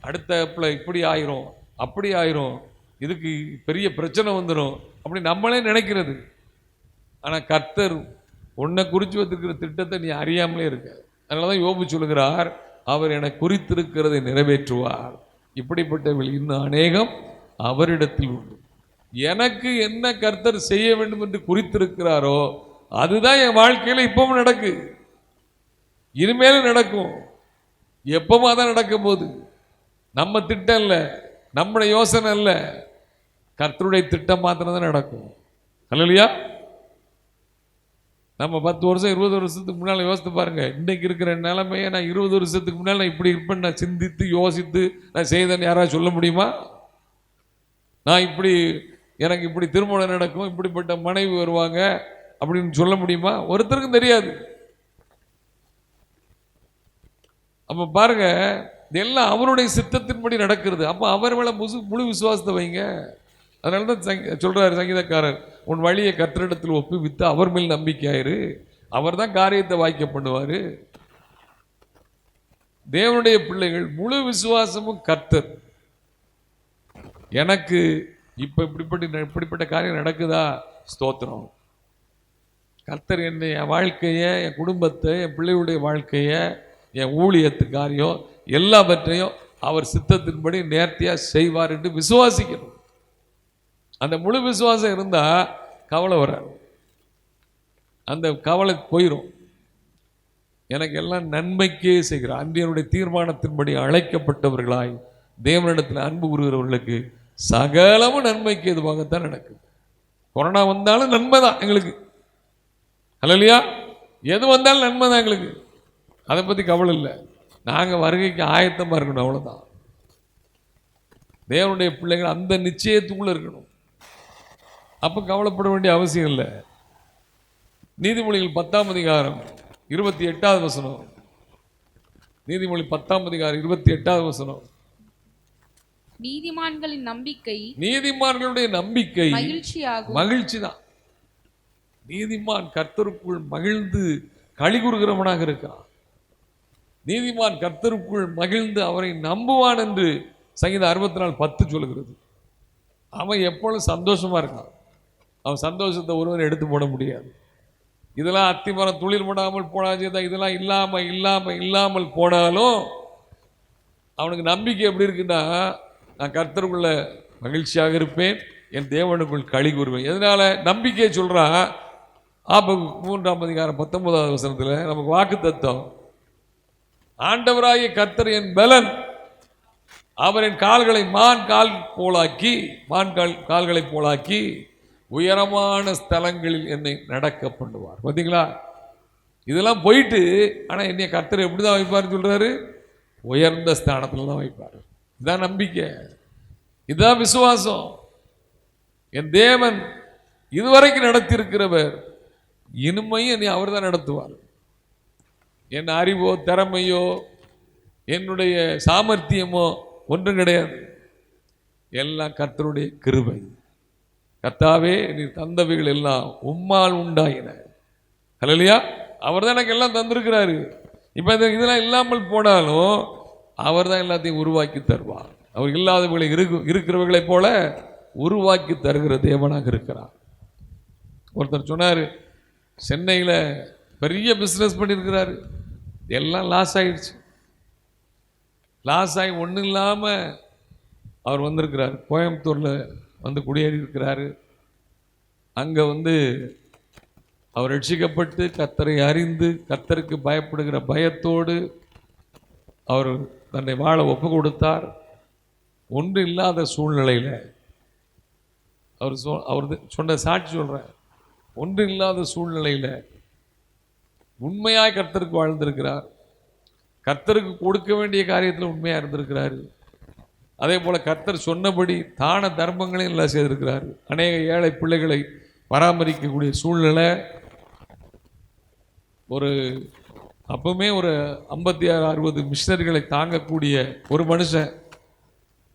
அடுத்த இப்படி ஆயிரும், அப்படி ஆயிரும், இதுக்கு பெரிய பிரச்சனை வந்துடும் அப்படி நம்மளே நினைக்கிறது. ஆனால் கர்த்தர் உன்னை குறித்து வச்சிருக்கிற திட்டத்தை நீ அறியாமலே இருக்க. அதனால தான் யோபு சொல்லுகிறார், அவர் என குறித்திருக்கிறதை நிறைவேற்றுவார், இப்படிப்பட்டவர்கள் இன்னும் அநேகம் அவரிடத்தில் உண்டு. எனக்கு என்ன கர்த்தர் செய்ய வேண்டும் என்று குறித்திருக்கிறாரோ அதுதான் என் வாழ்க்கையில் இப்பவும் நடக்கு, இனிமேலும் நடக்கும், எப்பவும் அதான் நடக்கும் போது. நம்ம திட்டம் இல்லை, நம்முடைய யோசனை இல்லை, கர்த்தருடைய திட்டம் மாத்திரம் தான் நடக்கும். அல்லையா? நம்ம 10 வருஷம் 20 வருஷத்துக்கு முன்னால் யோசித்து பாருங்க, இன்னைக்கு இருக்கிற நிலைமையை நான் 20 வருஷத்துக்கு முன்னால் நான் இப்படி இருப்பேன், நான் சிந்தித்து யோசித்து நான் செய்தேன்னு யாராவது சொல்ல முடியுமா? நான் இப்படி, எனக்கு இப்படி திருமணம் நடக்கும், இப்படிப்பட்ட மனைவி வருவாங்க அப்படின்னு சொல்ல முடியுமா? ஒருத்தருக்கும் தெரியாது. அப்ப பாருங்க, இதெல்லாம் அவருடைய சித்தத்தின்படி நடக்கிறது. அப்போ அவர் மேல முழு விசுவாசத்தை வைங்க. அதனால தான் சொல்றாரு சங்கீதக்காரர், உன் வழியை கர்த்தரிடத்தில் ஒப்புவித்து அவர் மேல் நம்பிக்கையாயிரு, அவர் தான் காரியத்தை வாய்க்க பண்ணுவாரு. தேவனுடைய பிள்ளைகள் முழு விசுவாசமும் கர்த்தர். எனக்கு இப்ப இப்படிப்பட்ட காரியம் நடக்குதா, ஸ்தோத்திரம். கர்த்தர் என்னை, என் வாழ்க்கையை, என் குடும்பத்தை, என் பிள்ளைகளுடைய வாழ்க்கையை, என் ஊழியத்து காரியம் எல்லாவற்றையும் அவர் சித்தத்தின்படி நேர்த்தியா செய்வார் என்று விசுவாசிக்கணும். அந்த முழு விசுவாசம் இருந்தா கவலை வராது, அந்த கவலை போயிடும். எனக்கு எல்லாம் நன்மைக்கே செய்கிறார். அன்றையனுடைய தீர்மானத்தின்படி அழைக்கப்பட்டவர்களாய் தேவனிடத்தில் அன்பு கூறுகிறவர்களுக்கு சகலமும் நன்மைக்கு எதுவாகத்தான் நடக்குது. கொரோனா வந்தாலும் நன்மை தான் எங்களுக்கு, அல்லையா? எது வந்தாலும் நன்மை தான் எங்களுக்கு, அதை பற்றி கவலை இல்லை. நாங்கள் வருகைக்கு ஆயத்தமாக இருக்கணும், அவ்வளோதான். தேவனுடைய பிள்ளைகள் அந்த நிச்சயத்துக்குள்ளே இருக்கணும், அப்போ கவலைப்பட வேண்டிய அவசியம் இல்லை. நீதிமொழிகள் 10ஆம் அதிகாரம் 28வது வசனம். நீதிமொழி 10ஆம் அதிகாரம் 28வது வசனம். நீதிமான்களின் நம்பிக்கை, நீதிமான்களுடைய நம்பிக்கை மகிழ்ச்சியாகும். மகிழ்ச்சி தான். நீதிமான் கர்த்தருக்குள் மகிழ்ந்து களி கூறுகிறவனாக இருக்கிறான். நீதிமான் கர்த்தருக்குள் மகிழ்ந்து அவரை நம்புவான் என்று சங்கீதம் 64:10 சொல்லுகிறது. அவன் எப்பொழுதும் சந்தோஷமா இருக்கான். அவன் சந்தோஷத்தை ஒருவன் எடுத்து போட முடியாது. இதெல்லாம் அத்திமரம் துளிர் போடாமல் போனாச்சு, இதெல்லாம் இல்லாமல் போனாலும் அவனுக்கு நம்பிக்கை எப்படி இருக்குன்னா, நான் கர்த்தருக்குள்ள மகிழ்ச்சியாக இருப்பேன், என் தேவனுக்குள் களி கூறுவேன். எதனால நம்பிக்கையை சொல்றான்? ஆபகு 3ஆம் அதிகாரம் 19வது வசனத்தில் நமக்கு வாக்கு தத்தம், ஆண்டவராகிய கர்த்தர் என் பலன், அவரின் கால்களை மான் கால்களை போலாக்கி உயரமான ஸ்தலங்களில் என்னை நடக்க பண்ணுவார். பார்த்தீங்களா? இதெல்லாம் போயிட்டு, ஆனால் என்னைய கர்த்தர் எப்படிதான் வைப்பார் சொல்றாரு? உயர்ந்த ஸ்தானத்துல தான் வைப்பார். இதுதான் நம்பிக்கை, இதுதான் விசுவாசம். என் தேவன் இதுவரைக்கும் நடத்தியிருக்கிறவர், இனிமையும் என்னை அவர் தான் நடத்துவார். என் அறிவோ திறமையோ என்னுடைய சாமர்த்தியமோ ஒன்றும் கிடையாது, எல்லாம் கர்த்தருடைய கிருபை. கர்த்தாவே, நீ தந்தவைகள் எல்லாம் உம்மால் உண்டாயின. அல்லேலூயா. அவர் தான் எனக்கு எல்லாம் தந்திருக்கிறாரு. இப்போ இதெல்லாம் இல்லாமல் போனாலும் அவர் தான் எல்லாத்தையும் உருவாக்கி தருவார். அவர் இல்லாதவர்களை இருக்கிறவர்களைப் போல உருவாக்கி தருகிற தேவனாக இருக்கிறார். ஒருத்தர் சொன்னார், சென்னையில் பெரிய பிஸ்னஸ் பண்ணியிருக்கிறாரு, எல்லாம் லாஸ் ஆகிடுச்சு. லாஸ் ஆகி ஒன்றும் இல்லாமல் அவர் வந்திருக்கிறார். கோயம்புத்தூரில் வந்து குடியேறி இருக்கிறாரு. அங்கே அவர் ரட்சிக்கப்பட்டு கர்த்தரை அறிந்து கர்த்தருக்கு பயப்படுகிற பயத்தோடு அவர் தன்னை வாழ ஒப்பு கொடுத்தார். ஒன்று இல்லாத சூழ்நிலையில் அவர் சொன்ன சாட்சி சொல்கிறேன், ஒன்று இல்லாத சூழ்நிலையில் உண்மையாய் கர்த்தருக்கு வாழ்ந்திருக்கிறார். கர்த்தருக்கு கொடுக்க வேண்டிய காரியத்தில் உண்மையாக இருந்திருக்கிறாரு. அதே போல் கர்த்தர் சொன்னபடி தான தர்மங்களையும் எல்லாம் செய்திருக்கிறார். அநேக ஏழை பிள்ளைகளை பராமரிக்கக்கூடிய சூழ்நிலை. அப்பவுமே ஒரு 56-60 மிஷனரிகளை தாங்கக்கூடிய ஒரு மனுஷன்,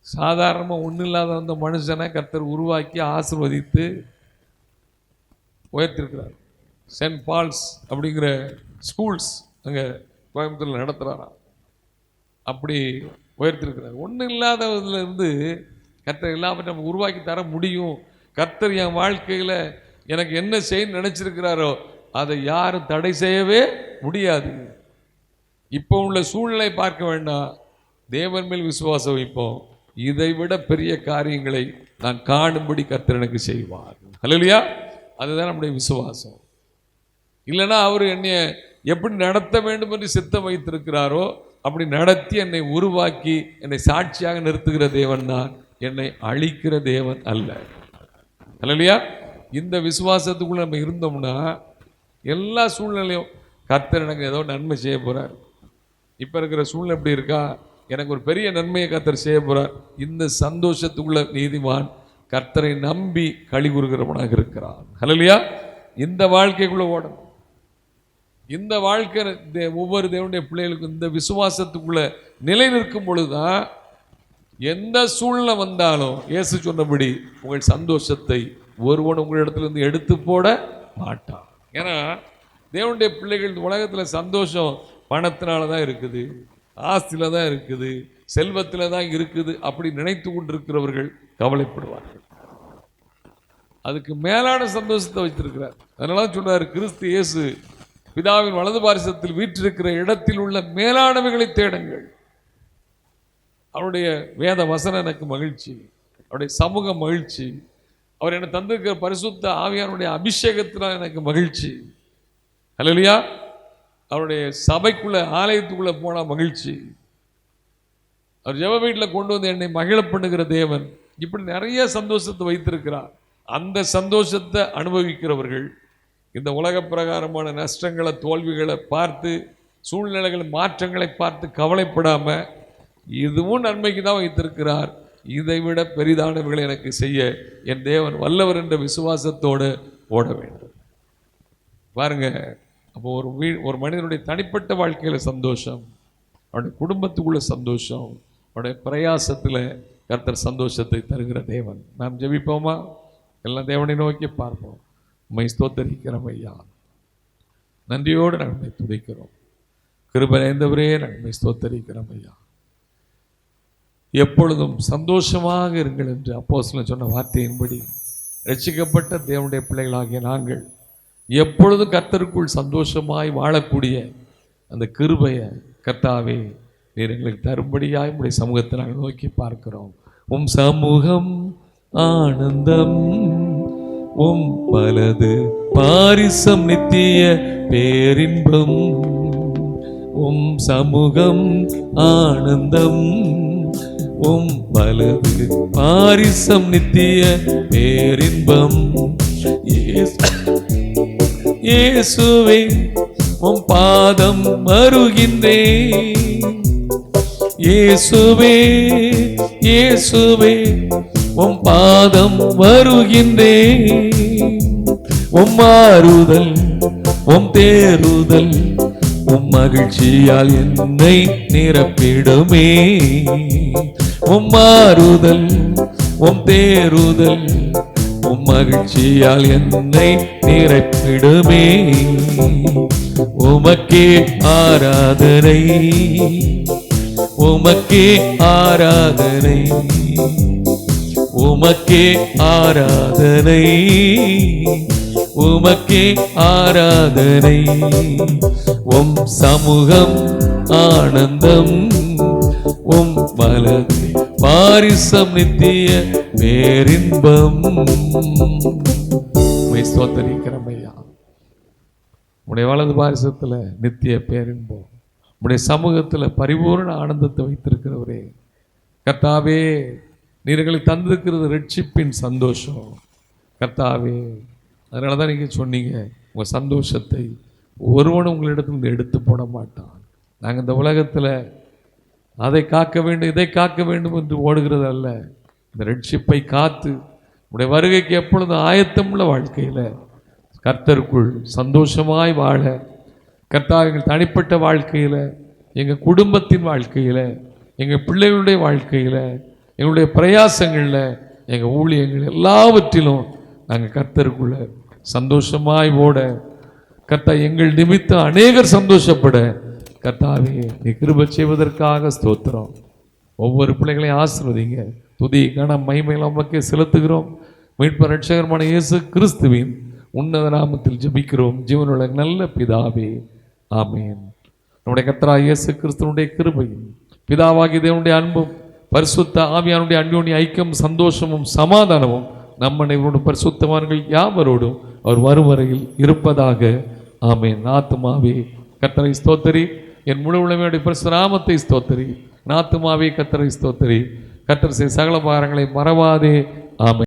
சாதாரணமாக ஒன்றும் இல்லாத அந்த மனுஷனை கர்த்தர் உருவாக்கி ஆசீர்வதித்து உயர்த்திருக்கிறார். சென்ட் பால்ஸ் அப்படிங்கிற ஸ்கூல்ஸ் அங்கே கோயம்புத்தூரில் நடத்துகிறாராம். அப்படி உயர்த்திருக்கிறார். ஒன்றும் இல்லாததுல இருந்து கர்த்தர் எல்லாமே நம்ம உருவாக்கி தர முடியும். கர்த்தர் என் வாழ்க்கையில் எனக்கு என்ன செய்ய நினைச்சிருக்கிறாரோ அதை யாரும் தடை செய்யவே முடியாது. இப்போ உள்ள சூழ்நிலை பார்க்க வேண்டாம், தேவன் மேல் விசுவாசம் வைப்போம். இதை விட பெரிய காரியங்களை நான் காணும்படி கர்த்தர் எனக்கு செய்வார். அல்லேலூயா. அதுதான் நம்முடைய விசுவாசம். இல்லைன்னா அவர் என்னை எப்படி நடத்த வேண்டும் என்று சித்தம் வைத்திருக்கிறாரோ அப்படி நடத்தி என்னை உருவாக்கி என்னை சாட்சியாக நிறுத்துகிற தேவன் தான், என்னை அழிக்கிற தேவன் அல்ல. இல்லையா? இந்த விசுவாசத்துக்குள்ள நம்ம இருந்தோம்னா எல்லா சூழ்நிலையும் கர்த்தர் எனக்கு ஏதோ நன்மை செய்ய போறார். இப்போ இருக்கிற சூழ்நிலை எப்படி இருக்கா, எனக்கு ஒரு பெரிய நன்மையை கர்த்தர் செய்ய போறார். இந்த சந்தோஷத்துக்குள்ள நீதிமான் கர்த்தரை நம்பி களி கூறுகிறவனாக இருக்கிறான். ஹல்லேலூயா. இந்த வாழ்க்கைக்குள்ள ஓடணும். இந்த வாழ்க்கை ஒவ்வொரு தேவனுடைய பிள்ளைகளுக்கும் இந்த விசுவாசத்துக்குள்ள நிலை நிற்கும் பொழுதுதான் எந்த சூழ்நிலை வந்தாலும் இயேசு சொன்னபடி உங்கள் சந்தோஷத்தை ஒருவன் உங்களிடத்திலிருந்து எடுத்து போட மாட்டான். ஏன்னா தேவனுடைய பிள்ளைகள் உலகத்தில் சந்தோஷம் பணத்தினால தான் இருக்குது, ஆஸ்தியில் தான் இருக்குது, செல்வத்தில் தான் இருக்குது அப்படி நினைத்து கொண்டிருக்கிறவர்கள் கவலைப்படுவார்கள். அதுக்கு மேலான சந்தோஷத்தை வைத்திருக்கிறார். அதனால சொல்றாரு, கிறிஸ்து இயேசு பிதாவின் வலது பாரிசத்தில் வீற்றிருக்கிற இடத்தில் உள்ள மேலானவைகளை தேடுங்கள். அவருடைய வேத வசனம் எனக்கு மகிழ்ச்சி, அவருடைய சமூக மகிழ்ச்சி, அவர் எனக்கு தந்திருக்கிற பரிசுத்த ஆவியானுடைய அபிஷேகத்தினால் எனக்கு மகிழ்ச்சி. ஹல்லேலூயா. அவருடைய சபைக்குள்ள ஆலயத்துக்குள்ள போன மகிழ்ச்சி, அவர் ஜெப வீட்டில் கொண்டு வந்து என்னை மகிழ பண்ணுகிற தேவன், இப்படி நிறைய சந்தோஷத்தை வைத்திருக்கிறார். அந்த சந்தோஷத்தை அனுபவிக்கிறவர்கள் இந்த உலக பிரகாரமான நஷ்டங்களை தோல்விகளை பார்த்து சூழ்நிலைகள் மாற்றங்களை பார்த்து கவலைப்படாம இதுவும் நன்மைக்கு தான் வைத்திருக்கிறார், இதை விட பெரிதானவர்களை எனக்கு செய்ய என் தேவன் வல்லவர் என்ற விசுவாசத்தோடு ஓட வேண்டும். பாருங்க, அப்போ ஒரு மனிதனுடைய தனிப்பட்ட வாழ்க்கையில் சந்தோஷம், அவனுடைய குடும்பத்துக்குள்ள சந்தோஷம், அவனுடைய பிரயாசத்தில் கர்த்தர் சந்தோஷத்தை தருகிற தேவன். நாம் ஜெபிப்போமா? எல்லாம் தேவனை நோக்கி பார்ப்போம். உம்மை ஸ்தோத்தரிக்கிறோம் ஐயா, நன்றியோடு நாங்கள் துதிக்கிறோம். கிருபை நிறைந்தவரே, நாங்கள் ஸ்தோத்தரிக்கிறோம் ஐயா. எப்பொழுதும் சந்தோஷமாக இருங்கள் என்று அப்போஸ்தலன் சொன்ன வார்த்தையின்படி ரட்சிக்கப்பட்ட தேவனுடைய பிள்ளைகளாகிய நாங்கள் எப்பொழுதும் கர்த்தருக்குள் சந்தோஷமாய் வாழக்கூடிய அந்த கிருபையை கர்த்தாவே நீர் எங்களுக்கு தரும்படியாய் உம்முடைய சமூகத்தை நாங்கள் நோக்கி பார்க்கிறோம். உம் சமூகம் ஆனந்தம், உம் பலது பாரிசம் நித்திய பேரின்பம். உம் சமூகம் ஆனந்தம், உம் பலது பாரிசம் நித்திய பேரின்பம். இயேசுவே உம் பாதம் வருகின்றேன். இயேசுவே இயேசுவே உம் பாதம் வருகின்றேன். உம் ஆறுதல் உம் தேறுதல் உம் மகிழ்ச்சியால் என்னை நிரப்பிடுமே. உம் ஆறுதல் உம் தேறுதல் உம் மகிழ்ச்சியால் என்னை நிரப்பிடுமே. உமக்கே ஆராதனை, உமக்கே ஆராதனை, உமக்கே ஆராதனை, உமக்கே ஆராதனை. உம் சமூகம் ஆனந்தம், உம் வலது பாரிசம் நித்திய பேரின்பம். ஸ்தோத்தரிக்கிறோம் ஐயா, உடைய வலது பாரிசத்துல நித்திய பேரின்பம், உடைய சமூகத்தில் பரிபூர்ண ஆனந்தத்தை வைத்திருக்கிறவரே கர்த்தாவே, நீர்களுக்கு தந்திருக்கிறது ரட்சிப்பின் சந்தோஷம் கர்த்தாவே. அதனால தான் நீங்கள் சொன்னீங்க, உங்கள் சந்தோஷத்தை ஒருவனும் உங்களிடத்திலிருந்து எடுத்து போட மாட்டான். நாங்கள் இந்த உலகத்தில் அதை காக்க வேண்டும் இதை காக்க வேண்டும் என்று ஓடுகிறது அல்ல, இந்த ரட்சிப்பை காத்து உடைய வருகைக்கு எப்பொழுதும் ஆயத்தமுள்ள வாழ்க்கையில் கர்த்தருக்குள் சந்தோஷமாய் வாழ கர்த்தா, எங்கள் தனிப்பட்ட வாழ்க்கையில், எங்கள் குடும்பத்தின் வாழ்க்கையில், எங்கள் பிள்ளைகளுடைய வாழ்க்கையில், எங்களுடைய பிரயாசங்களில், எங்கள் ஊழியங்கள் எல்லாவற்றிலும் நாங்கள் கர்த்தருக்குள்ள சந்தோஷமாய் ஓட கர்த்தா, எங்கள் நிமித்தம் அநேகர் சந்தோஷப்பட கர்த்தாவே நீ கிருபை செய்வதற்காக ஸ்தோத்திரம். ஒவ்வொரு பிள்ளைகளையும் ஆசீர்வதிங்க. துதி கனம் மகிமையெல்லாம் உமக்கே செலுத்துகிறோம். மீட்பர் ரட்சகருமான இயேசு கிறிஸ்துவின் உன்னத நாமத்தில் ஜெபிக்கிறோம் ஜீவனுள்ள நல்ல பிதாவே, ஆமென். நம்முடைய கர்த்தராகிய இயேசு கிறிஸ்துவினுடைய கிருபையும் பிதாவாகிய தேவனுடைய அன்பும் பரிசுத்த ஆவியானுடைய அன்யோன்ய ஐக்கியம் சந்தோஷமும் சமாதானமும் நம்ம அனைவரோடும் பரிசுத்தவான்கள் யாவரோடும் அவர் வரும் வரையில் இருப்பதாக. ஆமென். ஆத்துமாவே கர்த்தரை ஸ்தோத்திரி, என் முழு உளமையுடைய பரிசுத்த நாமத்தை ஸ்தோத்திரி. ஆத்துமாவே கர்த்தரை ஸ்தோத்திரி, கர்த்தர் செய்த சகல பாரங்களை மறவாதே. ஆமென்.